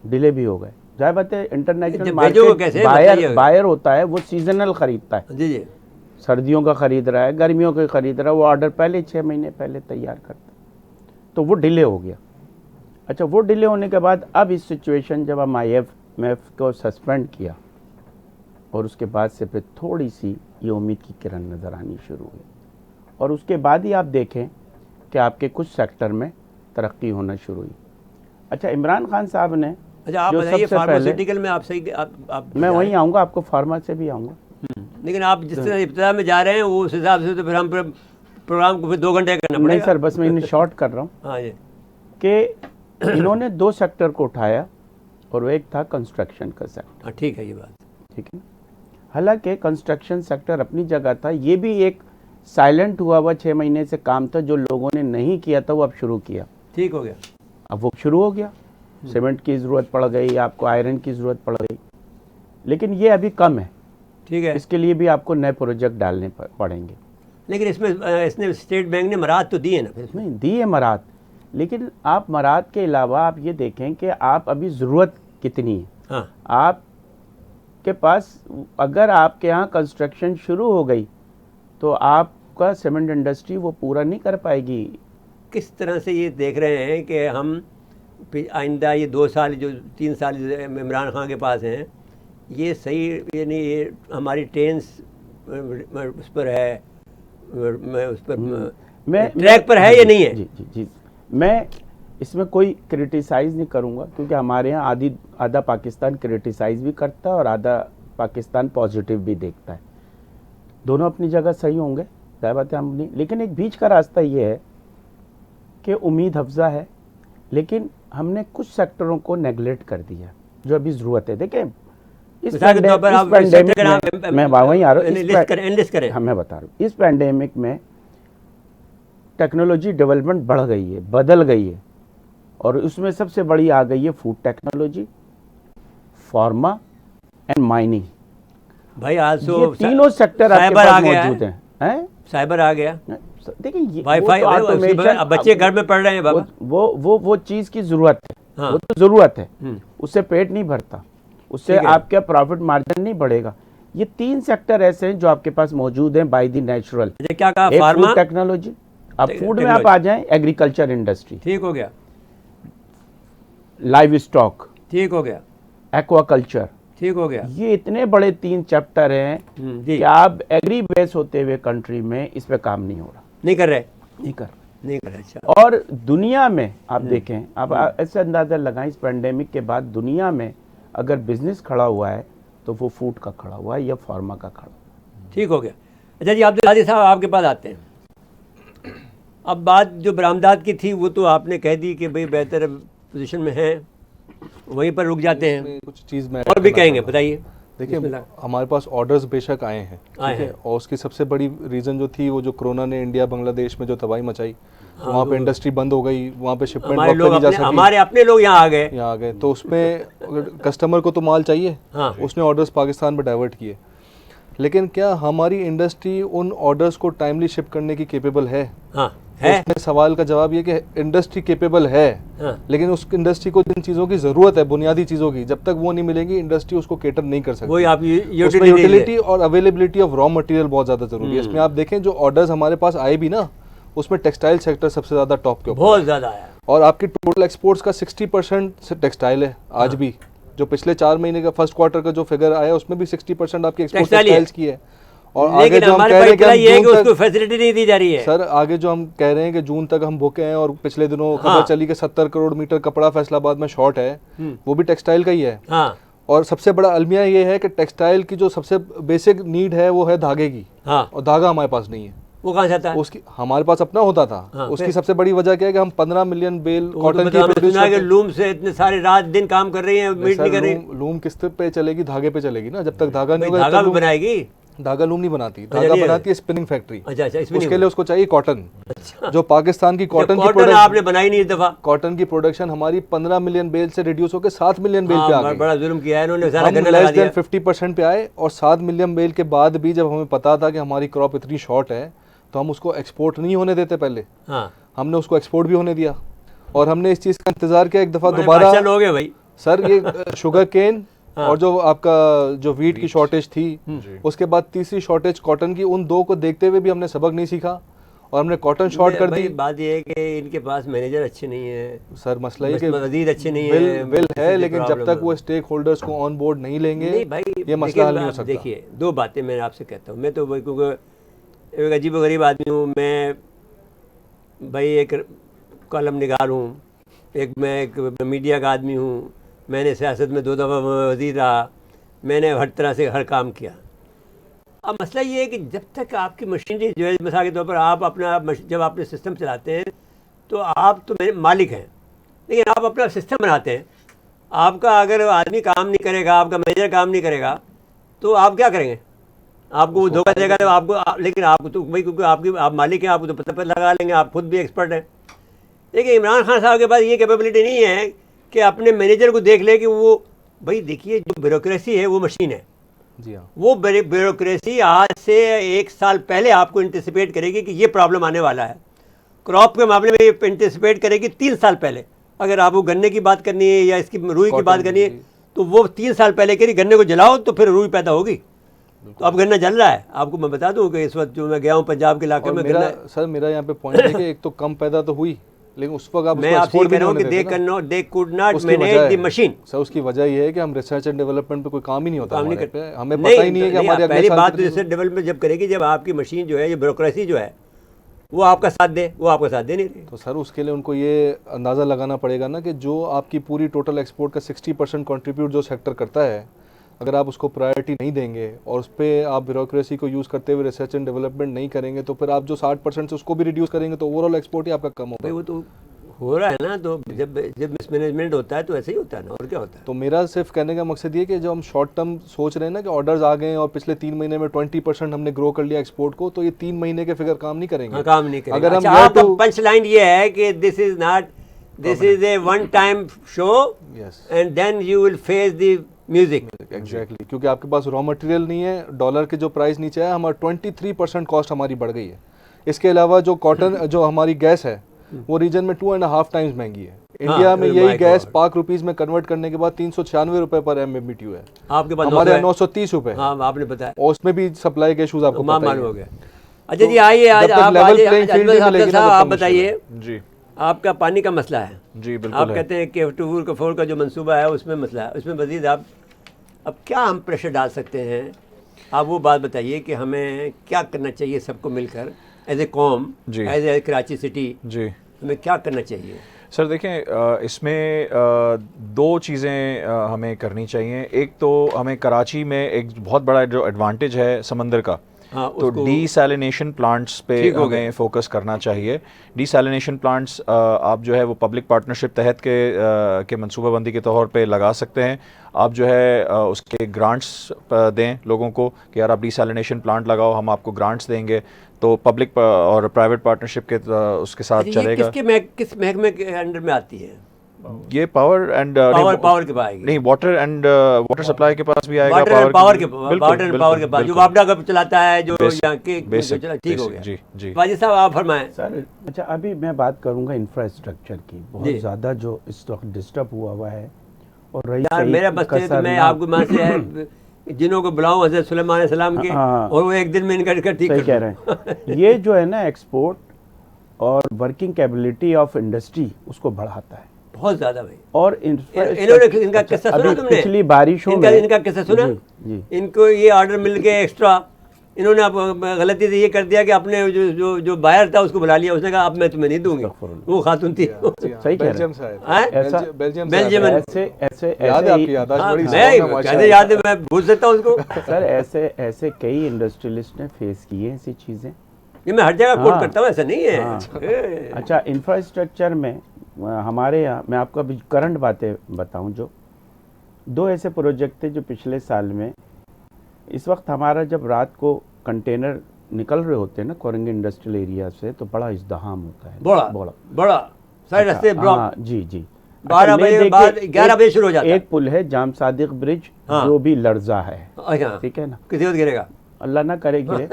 S4: डिले भी हो गए। जाहिर बात है इंटरनेशनल मार्केट बायर होता है, वो सीजनल खरीदता है।
S1: जी जी,
S4: सर्दियों का खरीद रहा है, गर्मियों का खरीद रहा है, वो ऑर्डर पहले 6 महीने पहले तैयार करता है, तो वो डिले हो गया। अच्छा, वो डिले होने के बाद अब इस सिचुएशन जब हम IMF को सस्पेंड किया और उसके बाद से फिर थोड़ी सी ये उम्मीद की किरण नज़र आनी शुरू हुई और उसके बाद ही आप देखें कि आपके कुछ सेक्टर में तरक्की होना शुरू हुई। अच्छा, इमरान खान साहब ने,
S1: अच्छा आप बताइए फार्मास्यूटिकल में आप सही आप
S4: मैं वहीं आऊँगा, आपको फार्मा से भी आऊँगा,
S1: लेकिन आप जिस तरह इब्तिदा में जा रहे हैं उस हिसाब से तो फिर हम प्रोग्राम को फिर 2 घंटे करना पड़ेगा।
S4: नहीं सर, बस मैं इन्हें शॉर्ट कर रहा हूँ
S1: हाँ जी,
S4: कि इन्होंने 2 सेक्टर को उठाया और वो एक था कंस्ट्रक्शन का सेक्टर।
S1: हाँ ठीक है ये बात,
S4: ठीक है। हालांकि कंस्ट्रक्शन सेक्टर अपनी जगह था, ये भी एक साइलेंट हुआ 6 महीने से काम था, जो लोगों ने नहीं किया था वो अब शुरू किया,
S1: ठीक हो गया,
S4: अब वो शुरू हो गया। सीमेंट की ज़रूरत पड़ गई, आपको आयरन की ज़रूरत पड़ गई, लेकिन ये अभी कम है,
S1: ठीक है।
S4: इसके लिए भी आपको नए प्रोजेक्ट डालने पड़ेंगे।
S1: लेकिन इसने स्टेट बैंक ने मराहत तो दी है ना फिर?
S4: नहीं दी है मराहत, लेकिन आप मराहत के अलावा आप ये देखें कि आप अभी ज़रूरत कितनी है।
S1: हाँ
S4: आपके पास अगर आपके यहाँ कंस्ट्रक्शन शुरू हो गई तो आपका सीमेंट इंडस्ट्री वो पूरा नहीं कर पाएगी।
S1: किस तरह से ये देख रहे हैं कि हम आइंदा ये 2 साल जो 3 साल इमरान खान के पास हैं, ये सही यानी ये हमारी ट्रेन्स उस पर है, उस पर
S4: मैं
S1: ट्रैक पर है या नहीं है?
S4: जी जी जी, मैं इसमें कोई क्रिटिसाइज़ नहीं करूँगा, क्योंकि हमारे यहाँ आधा पाकिस्तान क्रिटिसाइज़ भी करता है और आधा पाकिस्तान पॉजिटिव भी देखता है। दोनों अपनी जगह सही होंगे, जाहिर बात है हम नहीं, लेकिन एक बीच का रास्ता ये है कि उम्मीद अफजा है, लेकिन हमने कुछ सेक्टरों को नेगलेक्ट कर दिया जो अभी ज़रूरत है। देखें इस पैंडेमिक में, मैं वहीं आ रहा हूँ, हाँ मैं बता रहा हूँ, इस पैंडेमिक में टेक्नोलॉजी डेवलपमेंट बढ़ गई है, बदल गई है, और उसमें सबसे बड़ी आ गई है food technology, pharma and mining.
S1: भाई आज तो
S4: ये तीनों सेक्टर आपके पास मौजूद हैं।
S1: साइबर आ गया,
S4: देखिए
S1: वाईफाई, अब बच्चे घर में पढ़ रहे हैं बाबा,
S4: वो चीज़ की ज़रूरत है।
S1: हाँ।
S4: वो तो ज़रूरत है, उससे पेट नहीं भरता, उससे आपका प्रॉफिट मार्जिन नहीं बढ़ेगा। ये 3 सेक्टर ऐसे हैं जो आपके पास मौजूद हैं बाय द नेचुरल।
S1: क्या कहा?
S4: एक
S1: फार्मा,
S4: फूड टेक्नोलॉजी, अब फूड में आप आ जाएं, एग्रीकल्चर इंडस्ट्री,
S1: ठीक हो गया,
S4: लाइव स्टॉक,
S1: ठीक हो गया,
S4: एक्वाकल्चर,
S1: ठीक हो गया।
S4: ये इतने बड़े 3 चैप्टर हैं
S1: जी,
S4: कि आप एग्री बेस होते हुए कंट्री में इस पे काम नहीं हो रहा,
S1: नहीं कर रहे,
S4: नहीं कर
S1: अच्छा।
S4: और दुनिया में आप देखें, आप ऐसे अंदाज़ा लगाएं, इस पेंडेमिक के बाद दुनिया में अगर बिजनेस खड़ा हुआ है तो वो फूड का खड़ा हुआ है या फार्मा का खड़ा हुआ है।
S1: ठीक हो गया। अच्छा जी, अब्दुल हादी साहब आपके पास आते हैं। अब बात जो बरामदात की थी वो तो आपने कह दी कि भाई बेहतर पोजीशन में है, वहीं पर रुक जाते हैं।
S2: कुछ चीज़ मैं
S1: और भी कहेंगे, बताइए।
S2: देखिए हमारे पास ऑर्डर्स बेशक आए हैं, ठीक है, और उसकी सबसे बड़ी रीज़न जो थी वो जो कोरोना ने इंडिया बांग्लादेश में जो तबाही मचाई, वहाँ पे इंडस्ट्री बंद हो गई, वहाँ पे शिपमेंट नहीं जा सकी,
S1: हमारे अपने लोग यहाँ आ गए,
S2: तो उसमें कस्टमर को तो माल चाहिए,
S1: हाँ।
S2: उसने ऑर्डर्स पाकिस्तान में डाइवर्ट किए। लेकिन क्या हमारी इंडस्ट्री उन ऑर्डर्स को टाइमली शिप करने की केपेबल है?
S1: हाँ है।
S2: इसमें सवाल का जवाब ये कि इंडस्ट्री केपेबल है,
S1: हाँ।
S2: लेकिन उस इंडस्ट्री को जिन चीज़ों की ज़रूरत है, बुनियादी चीज़ों की, जब तक वो नहीं मिलेंगी इंडस्ट्री उसको केटर नहीं कर सकती।
S1: वही आप
S2: उसमें यूटिलिटी और अवेलेबिलिटी ऑफ रॉ मटेरियल बहुत ज़्यादा ज़रूरी है। इसमें आप देखें जो ऑर्डर्स हमारे पास आए भी ना, उसमें टेक्सटाइल सेक्टर सबसे ज़्यादा टॉप के ऊपर
S1: बहुत ज़्यादा आया।
S2: और आपकी टोटल एक्सपोर्ट्स का 60% टेक्सटाइल है आज भी। जो पिछले 4 महीने का फर्स्ट क्वार्टर का जो फिगर आया उसमें भी 60% आपकी एक्सपोर्ट टेक्सटाइल्स की है। और आगे जो हम कह रहे हैं कि
S1: उसको फैसिलिटी नहीं दी जा रही है
S2: सर, आगे जो हम कह रहे हैं कि जून तक हम बुके हैं, और पिछले दिनों खबर चली कि 70 करोड़ मीटर कपड़ा फैसलाबाद में शॉर्ट है, वो भी टेक्सटाइल का ही है।
S1: हाँ।
S2: और सबसे बड़ा अलमिया ये है कि टेक्सटाइल की जो सबसे बेसिक नीड है वो है धागे की।
S1: हाँ।
S2: और धागा हमारे पास नहीं है।
S1: वो कहाँ से आता है?
S2: उसकी हमारे पास अपना होता था।
S1: हाँ,
S2: उसकी सबसे बड़ी वजह क्या है कि हम 15 मिलियन बेल कॉटन की
S1: प्रोड्यूस करते हैं। लूम से इतने सारे रात दिन काम कर रही हैं, मीट नहीं कर रही।
S2: लूम किस पे चलेगी? धागे पे चलेगी ना। जब तक धागा नहीं होगा,
S1: धागा भी बनाएगी।
S2: धागा लूम नहीं बनाती, धागा बनाती है स्पिनिंग फैक्ट्री।
S1: अच्छा,
S2: उसके लिए उसको चाहिए कॉटन।
S1: अच्छा।
S2: जो पाकिस्तान की कॉटन की
S1: प्रोडक्शन आपने बनाई नहीं इस दफा।
S2: कॉटन की प्रोडक्शन हमारी 15 मिलियन बेल से रिड्यूस होकर 7 मिलियन बेल पे आ गई।
S1: बड़ा जुल्म किया है इन्होंने, सारा
S2: हम
S1: गन्ना लगा दिया।
S2: 50% पे आए, और 7 मिलियन बेल के बाद भी जब हमें पता था कि हमारी क्रॉप इतनी शॉर्ट है तो हम उसको एक्सपोर्ट नहीं होने देते। पहले हमने उसको एक्सपोर्ट भी होने दिया, और हमने इस चीज़ का इंतजार किया एक दफ़ा दोबारा।
S1: हो गए भाई
S2: सर, ये शुगर केन और जो आपका जो वीट की शॉर्टेज थी, उसके बाद तीसरी शॉर्टेज कॉटन की, उन दो को देखते हुए भी हमने सबक नहीं सीखा और हमने कॉटन शॉर्ट कर दी।
S1: बात ये है कि इनके पास मैनेजर अच्छे नहीं है
S2: सर। मसला ये कि
S1: वजीर अच्छे नहीं है,
S2: बिल है, लेकिन जब तक वो स्टेक होल्डर्स को ऑन बोर्ड नहीं लेंगे ये मसला हल नहीं हो सकता।
S1: देखिए, दो बातें मैं आपसे कहता हूँ। मैं तो भाई क्योंकि एक अजीब गरीब आदमी हूँ मैं भाई, एक कॉलम निगार हूँ, मैं एक मीडिया का आदमी हूँ, मैंने सियासत में 2 दफ़ा वज़ीर रहा, मैंने हर तरह से हर काम किया। अब मसला ये है कि जब तक आपकी मशीनरी जो है, मिसाल के तौर पर आप अपना जब आपने सिस्टम चलाते हैं तो आप तो मेरे मालिक हैं, लेकिन आप अपना सिस्टम बनाते हैं। आपका अगर आदमी काम नहीं करेगा, आपका मैनेजर काम नहीं करेगा, तो आप क्या करेंगे? आपको वो धोखा देगा तो आपको, लेकिन आपको तो भाई क्योंकि आप मालिक हैं, आपको तो पता लगा लेंगे, आप खुद भी एक्सपर्ट हैं। लेकिन इमरान खान साहब के पास ये कैपेबिलिटी नहीं है कि अपने मैनेजर को देख ले कि वो, भाई देखिए जो ब्यूरोक्रेसी है वो मशीन है।
S2: जी हाँ।
S1: वो ब्यूरोक्रेसी आज से 1 साल पहले आपको एंटिसिपेट करेगी कि ये प्रॉब्लम आने वाला है। क्रॉप के मामले में ये एंटिसिपेट करेगी 3 साल पहले। अगर आपको गन्ने की बात करनी है या इसकी रुई की बात करनी है तो वो 3 साल पहले कह रही गन्ने को जलाओ तो फिर रुई पैदा होगी। तो अब गन्ना जल रहा है। आपको मैं बता दूं कि इस वक्त जो मैं गया हूँ पंजाब के इलाके में,
S2: सर मेरा यहाँ पे पॉइंट है कि एक तो कम पैदा तो हुई, लेकिन उस वक्त आप
S1: मैं आपसे कह रहा हूँ कि they could not manage the machine.
S2: Sir उसकी वजह ये है कि हम रिसर्च एंड डेवलपमेंट पे कोई काम ही नहीं होता, हमें पता ही नहीं है कि हमारे
S1: पहली बात रिसर्च डेवलपमेंट जब करेगी जब आपकी मशीन जो है, ये ब्यूरोक्रेसी जो है वो आपका साथ दे, वो आपका साथ दे नहीं रही।
S2: तो सर उसके लिए उनको ये अंदाज़ा लगाना पड़ेगा ना कि जो आपकी पूरी टोटल एक्सपोर्ट का 60% कंट्रीब्यूट जो सेक्टर करता है, अगर आप उसको प्रायोरिटी नहीं देंगे और उस पर आप ब्यूरोक्रेसी को यूज़ करते हुए रिसर्च एंड डेवलपमेंट नहीं करेंगे, तो फिर आप जो 60% से उसको भी रिड्यूस करेंगे तो ओवरऑल एक्सपोर्ट ही आपका कम होगा।
S1: वो तो हो रहा है ना। तो जब मिसमैनेजमेंट होता है तो ऐसे ही होता है ना, और क्या होता है।
S2: तो मेरा सिर्फ कहने का मकसद ये कि जो हम शॉर्ट टर्म सोच रहे हैं ना कि ऑर्डर्स आ गए और पिछले 3 महीने में 20% हमने ग्रो कर लिया एक्सपोर्ट को, तो ये 3 महीने के फिगर काम नहीं करेंगे।
S1: काम नहीं करेंगे।
S2: अगर
S1: अच्छा,
S2: हम
S1: आपका पंच लाइन ये है कि this is a one time show and then you will face the music.
S2: Exactly, क्योंकि आपके पास रॉ मटेरियल नहीं है, डॉलर के जो प्राइस नीचे है, हमारा 23% कॉस्ट हमारी बढ़ गई है। इसके अलावा जो कॉटन जो हमारी गैस है वो रीजन में 2.5 टाइम्स महंगी है। इंडिया में यही गैस पाक रुपीस में कन्वर्ट करने के बाद 396 रुपए पर MMBTU है,
S1: आपके पास
S2: हमारे 930 रुपए।
S1: हाँ, आपने बताया,
S2: और उसमें भी सप्लाई के इश्यूज आपको पता
S1: हो गया। अच्छा जी, आइए आज आप बताइए
S3: जी,
S1: आपका पानी का मसला है।
S3: जी बिल्कुल।
S1: आप कहते हैं कि फोर का जो मंसूबा है उसमें मसला है, उसमें मजीद आप अब क्या हम प्रेशर डाल सकते हैं? आप वो बात बताइए कि हमें क्या करना चाहिए सबको मिलकर, एज ए कॉम, एज ए कराची सिटी,
S3: जी
S1: हमें क्या करना चाहिए?
S3: सर देखें, इसमें 2 चीज़ें हमें करनी चाहिए। एक तो हमें कराची में एक बहुत बड़ा जो एडवांटेज है समंदर का, तो डीसैलिनेशन प्लांट्स पे हमें फोकस करना चाहिए। डीसैलिनेशन प्लांट्स आप जो है वो पब्लिक पार्टनरशिप तहत के मंसूबाबंदी के तौर पे लगा सकते हैं। आप जो है उसके ग्रांट्स दें लोगों को कि यार आप डीसैलिनेशन प्लांट लगाओ, हम आपको ग्रांट्स देंगे, तो पब्लिक और प्राइवेट पार्टनरशिप के उसके साथ चलेगा।
S1: किस महकमे के अंडर में आती है
S3: ये पावर एंड
S1: पावर के पास आएगी।
S3: नहीं, वाटर एंड वाटर सप्लाई के पास भी आएगा,
S1: वाटर एंड पावर के पास, जो
S3: बिल्कुल
S1: आपदा का चलाता है, जो
S3: Basic,
S1: यहाँ के
S3: basic,
S1: ठीक हो
S3: basic,
S1: गया।
S3: जी, जी।
S1: वाजिद साहब आप फरमाएं।
S4: सर अच्छा, अभी मैं बात करूंगा इंफ्रास्ट्रक्चर की।
S1: जी।
S4: बहुत ज़्यादा जो इस वक्त डिस्टर्ब हुआ है, और रही
S1: यार
S4: सही
S1: मेरा बस तो
S4: कसर
S1: मैं
S4: ना-
S1: आपको वहाँ से है जिन्हों को बुलाऊं हज़रत सुलेमान अलैहिस्सलाम के,
S4: हाँ।
S1: और वो एक दिन में इनका ठीक
S4: सही
S1: कर
S4: कह
S1: दूं।
S4: रहे हैं। ये जो है ना एक्सपोर्ट और वर्किंग कैपेबिलिटी ऑफ इंडस्ट्री उसको बढ़ाता है।
S1: बहुत ज़्यादा भाई।
S4: और
S1: इन्होंने इनका किस्सा सुना
S4: अभी
S1: तुमने?
S4: पिछली बारिशों
S1: इनका
S4: में
S1: इनका किस्सा सुना?
S4: जी, जी।
S1: इनको ये ऑर्डर मिल गया एक्स्ट्रा, इन्होंने अब गलती से ये कर दिया कि अपने जो बायर था उसको बुला लिया, उसने कहा अब मैं तुम्हें नहीं दूंगी, वो खातून थी।
S2: जी हाँ,
S4: सही कह रहे
S2: बेल्जियम से आए थे।
S1: हैं?
S4: ऐसा
S2: बेल्जियम से
S1: बेल्जियम
S2: आए थे।
S4: ऐसे ऐसे
S2: याद है
S4: ऐसे
S2: आपकी
S4: ही-
S2: याददाश्त
S1: हाँ,
S2: बड़ी
S1: मैं
S2: स्ट्रांग है,
S1: कैसे
S2: माशाल्लाह।
S1: याद है, मैं भूल सकता हूँ उसको।
S4: सर ऐसे ऐसे कई इंडस्ट्रियलिस्ट ने फेस किए ऐसी चीज़ें।
S1: ये मैं हर जगह कोट
S4: हाँ।
S1: करता हूँ, ऐसा नहीं है।
S4: हाँ। अच्छा, इंफ्रास्ट्रक्चर में हमारे यहाँ, मैं आपको अभी करंट बातें बताऊं, जो 2 ऐसे प्रोजेक्ट थे जो पिछले साल में, इस वक्त हमारा जब रात को कंटेनर निकल रहे होते हैं ना कोरंगी इंडस्ट्रियल एरिया से, तो बड़ा इज़्दिहाम होता है।
S1: बड़ा सारे रास्ते ब्लॉक।
S4: हाँ, जी जी।
S1: 12
S4: ले
S1: बजे
S4: देखिए,
S1: बाद 11 बजे शुरू हो जाता है।
S4: एक पुल है जाम सादिक ब्रिज,
S1: हाँ।
S4: जो भी लर्जा है,
S1: अच्छा,
S4: ठीक है ना,
S1: किसी वक्त गिरेगा,
S4: अल्लाह ना करे गिरे।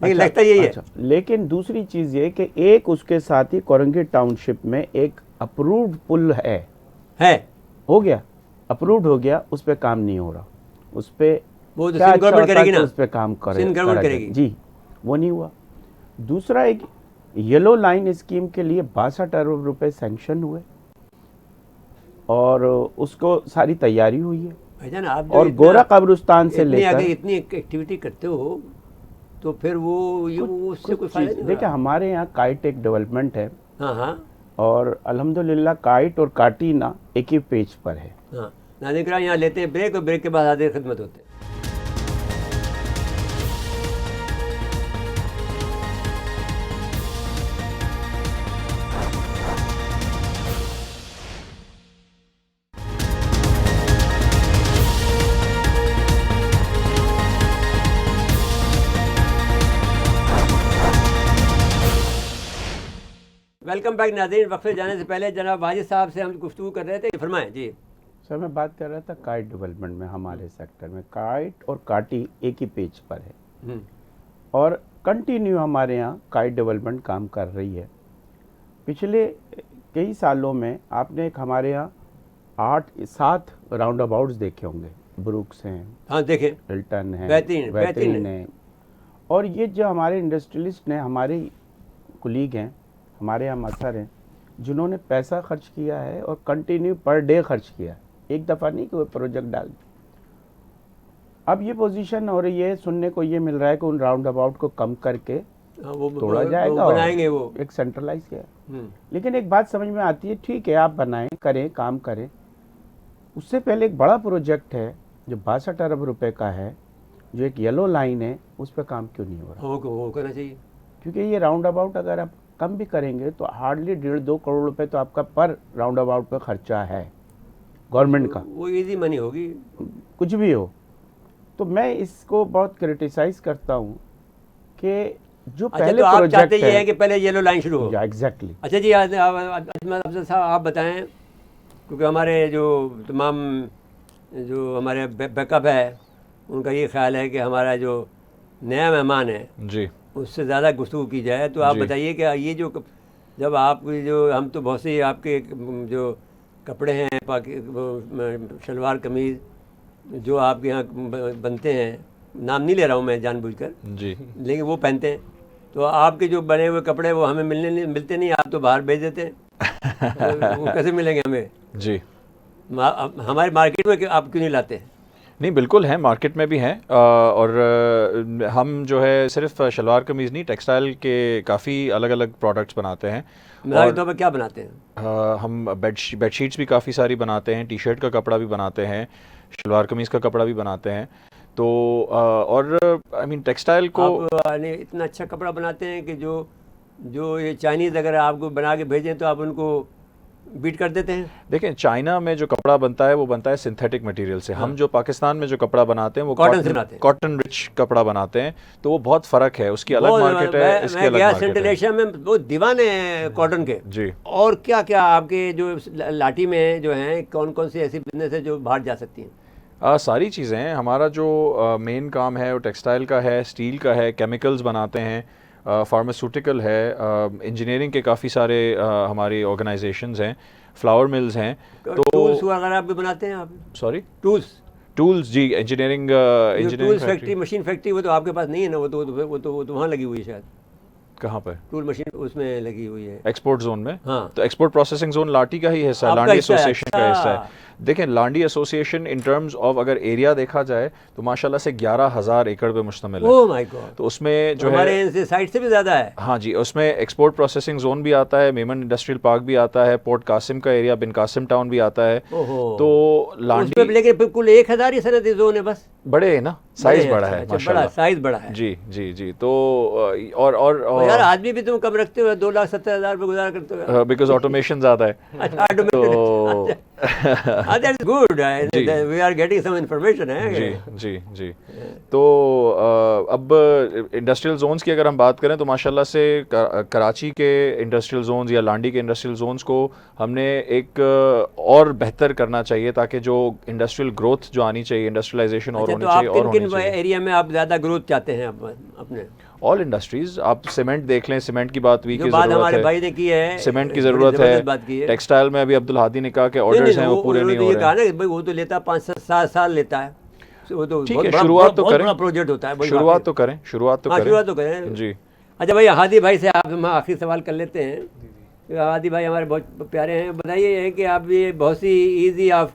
S1: लेकिन लगता यही है।
S4: अच्छा, लेकिन दूसरी चीज़ ये कि एक उसके साथ ही कोरंगी टाउनशिप में एक अप्रूव्ड पुल है, हो गया, अप्रूव्ड हो गया, उस पे काम नहीं हो रहा। उस पे
S1: वो तो
S4: क्या
S1: सिंध
S4: अच्छा
S1: गवर्नमेंट
S4: होता
S1: करेगी
S4: कि
S1: ना,
S4: उस पे काम करे,
S1: सिंध गवर्नमेंट
S4: करा जाए।
S1: करेगी।
S4: जी, वो नहीं हुआ। दूसरा, एक येलो लाइन स्कीम के लिए 62 अरब रुपए सैंक्शन हुए, और उसको सारी तैयारी हुई है।
S1: भाईजान आप जो
S4: और
S1: इतना-
S4: गोरा कब्रिस्तान से
S1: इतनी
S4: लेकर
S1: अगर इतनी एक्टिविटी करते हो तो फिर वो उससे कोई फायदा नहीं हो
S4: देखिए,
S1: रहा।
S4: हमारे यहाँ काइट एक डेवलपमेंट है,
S1: हाँ हाँ
S4: और अल्हम्दुलिल्लाह काइट और काटीना एक ही पेज पर है।
S1: हाँ। नाज़रीन किराम, यहाँ लेते हैं ब्रेक, और ब्रेक के बाद हाजिर खिदमत होते हैं। वेलकम बैक नाज़रीन। वक्फे जाने से पहले जनाब वाजिद साहब से हम गुफ्तगू कर रहे थे, फरमाएं जी।
S4: सर, मैं बात कर रहा था काइट डेवलपमेंट में, हमारे सेक्टर में काइट और काटी एक ही पेज पर है,
S1: हम्म,
S4: और कंटिन्यू हमारे यहाँ काइट डेवलपमेंट काम कर रही है। पिछले कई सालों में आपने एक हमारे यहाँ 8-7 राउंड अबाउट्स देखे होंगे, ब्रुक्स हैं,
S1: हाँ देखें,
S4: हिल्टन है,
S1: बेहतरीन
S4: है। और ये जो हमारे इंडस्ट्रियलिस्ट ने, हमारे कुलीग हैं, हमारे यहाँ मसर हैं, जिन्होंने पैसा खर्च किया है और कंटिन्यू पर डे खर्च किया है, एक दफ़ा नहीं कि वो प्रोजेक्ट डाल। अब ये पोजीशन हो रही है, सुनने को ये मिल रहा है कि उन राउंड अबाउट को कम करके
S1: हाँ, वो
S4: तोड़ा जाएगा, और
S1: बनाएंगे वो।
S4: एक सेंट्रलाइज किया।
S1: हम्म,
S4: लेकिन एक बात समझ में आती है, ठीक है आप बनाएं, करें, काम करें, उससे पहले एक बड़ा प्रोजेक्ट है जो 62 अरब रुपए का है, जो एक येलो लाइन है, उस पर काम क्यों नहीं हो रहा?
S1: वो करना चाहिए।
S4: क्योंकि ये राउंड अबाउट अगर आप कम भी करेंगे तो हार्डली 1.5-2 करोड़ रुपए तो आपका पर राउंड अबाउट पे खर्चा है गवर्नमेंट का,
S1: वो इजी मनी होगी।
S4: कुछ भी हो। तो मैं इसको बहुत क्रिटिसाइज करता हूँ कि जो
S1: अच्छा,
S4: पहले
S1: तो आप
S4: प्रोजेक्ट
S1: चाहते ये है कि पहले येलो लाइन शुरू हो।
S4: एग्जैक्टली।
S1: अच्छा जी, अफजल साहब आप बताएं, क्योंकि हमारे जो तमाम जो हमारे बैकअप है, उनका ये ख्याल है कि हमारा जो नया मेहमान है
S3: जी,
S1: उससे ज़्यादा गुफ्तगू की जाए। तो आप
S3: जी।
S1: बताइए कि ये जो जब आप जो हम तो बहुत से आपके जो कपड़े हैं, शलवार कमीज़ जो आपके यहाँ बनते हैं, नाम नहीं ले रहा हूँ मैं जानबूझकर,
S3: जी,
S1: लेकिन वो पहनते हैं, तो आपके जो बने हुए कपड़े वो हमें मिलते नहीं, आप तो बाहर भेज देते हैं। वो कैसे मिलेंगे हमें?
S3: जी।
S1: हमारे मार्केट में आप क्यों नहीं लाते?
S3: नहीं, बिल्कुल हैं, मार्केट में भी हैं, और हम जो है सिर्फ शलवार कमीज़ नहीं, टेक्सटाइल के काफ़ी अलग अलग प्रोडक्ट्स बनाते हैं।
S1: मिसाल के तौर पर क्या बनाते हैं?
S3: हम बेडशीट्स भी काफ़ी सारी बनाते हैं, टी शर्ट का कपड़ा भी बनाते हैं, शलवार कमीज़ का कपड़ा भी बनाते हैं। तो और आई मीन टेक्सटाइल को
S1: आप इतना अच्छा कपड़ा बनाते हैं कि जो ये चाइनीज़ अगर आपको बना के भेजें तो आप उनको बीट कर देते हैं।
S3: देखें चाइना में जो कपड़ा बनता है वो बनता है सिंथेटिक मटेरियल से, हम जो पाकिस्तान में जो कपड़ा बनाते हैं वो
S1: कॉटन से बनाते हैं।
S3: कॉटन रिच कपड़ा बनाते हैं, तो वो बहुत फ़र्क है, उसकी अलग मार्केट है, इसकी
S1: मैं
S3: अलग
S1: गया
S3: मार्केट
S1: सेंट्रल
S3: है।
S1: एशिया में, वो दीवाने हैं कॉटन के।
S3: जी
S1: और क्या क्या आपके जो लाठी में जो हैं, कौन कौन सी ऐसी बिजनेस है जो बाहर जा सकती हैं?
S3: सारी चीज़ें हैं। हमारा जो मेन काम है वो टेक्सटाइल का है, स्टील का है, केमिकल्स बनाते हैं, फार्मास्यूटिकल है, इंजीनियरिंग के काफ़ी सारे हमारी ऑर्गेनाइजेशंस हैं, फ्लावर मिल्स हैं। तो
S1: टूल्स वगैरह भी बनाते हैं आप?
S3: सॉरी
S1: टूल्स
S3: जी, engineering
S1: tools factory, machine factory, वो तो आपके पास नहीं है ना? वो तो वहाँ लगी हुई है शायद,
S3: कहाँ पर?
S1: टूल मशीन उसमें लगी हुई है
S3: एक्सपोर्ट जोन में।
S1: हाँ।
S3: तो एक्सपोर्ट प्रोसेसिंग जोन लाठी का ही हिस्सा है,
S1: आपका
S3: लांडी
S1: हिस्सा है,
S3: एसोसिएशन का हिस्सा
S1: अच्छा।
S3: है। देखें Landhi association in terms of अगर एरिया देखा जाए तो माशाल्लाह से 11,000 एकड़ पे मुश्तमिल है।
S1: ओह माय गॉड,
S3: तो उसमें जो
S1: हमारे
S3: है
S1: साइड से भी ज़्यादा है।
S3: हाँ जी, उसमें एक्सपोर्ट प्रोसेसिंग जोन भी आता है, मेमन इंडस्ट्रियल पार्क भी आता है, पोर्ट कासिम का एरिया, बिन कासिम टाउन भी आता है।
S1: ओहो।
S3: तो
S1: उसमें
S3: लांडी
S1: लेकिन बिल्कुल 1,000 ही सनती जोन है बस।
S3: बड़े है ना, साइज बड़ा है
S1: अच्छा,
S3: माशाल्लाह।
S1: बड़ा साइज बड़ा है।
S3: जी जी जी। तो और
S1: यार आदमी भी तुम कम रखते हो, 2,70,000 पे गुजारा करते हो।
S3: बिकॉज ऑटोमेशन ज़्यादा है।
S1: अच्छा,
S3: तो
S1: दैट्स गुड,
S3: जी।
S1: We are getting some information है।
S3: जी जी जी। तो अब इंडस्ट्रियल जोन्स की अगर हम बात करें तो माशाल्लाह से कराची के इंडस्ट्रियल जोन्स या लांडी के इंडस्ट्रियल जोन्स को हमने एक और बेहतर करना चाहिए ताकि जो इंडस्ट्रियल ग्रोथ जो आनी चाहिए, इंडस्ट्रियलाइजेशन और
S1: अच्छा,
S3: होनी
S1: तो आप
S3: चाहिए और
S1: किन
S3: होनी
S1: किन
S3: चाहिए।
S1: एरिया में आप ज़्यादा ग्रोथ चाहते हैं अपने?
S3: ऑल इंडस्ट्रीज, आप सीमेंट देख लें, सीमेंट की बात हुई
S1: जो
S3: की
S1: बात
S3: ज़रूरत
S1: हमारे
S3: है,
S1: भाई ने की है,
S3: सीमेंट की
S1: बड़ी
S3: ज़रूरत
S1: ज़बरदस्त बात की
S3: है।
S1: है।
S3: टेक्सटाइल में अभी अब्दुल हादी ने कहा कि
S1: नहीं,
S3: ऑर्डर्स हैं
S1: नहीं,
S3: वो पूरे नहीं
S1: तो
S3: हो
S1: ये
S3: रहे
S1: कहा
S3: हैं।
S1: ना कि भाई वो तो लेता 5-7 साल लेता है, वो तो
S3: ठीक
S1: बहुत
S3: है,
S1: बड़ा-
S3: शुरुआत तो
S1: बहुत
S3: करें।
S1: बड़ा प्रोजेक्ट होता है।
S3: शुरुआत तो करें, शुरुआत तो
S1: हाँ,
S3: करें।
S1: शुरुआत तो करें
S3: जी।
S1: अच्छा भाई, हादी भाई से आप हम आखिरी सवाल कर लेते हैं। हादी भाई हमारे बहुत प्यारे हैं, बताइए है कि आप ये बहुत सी ईजी ऑफ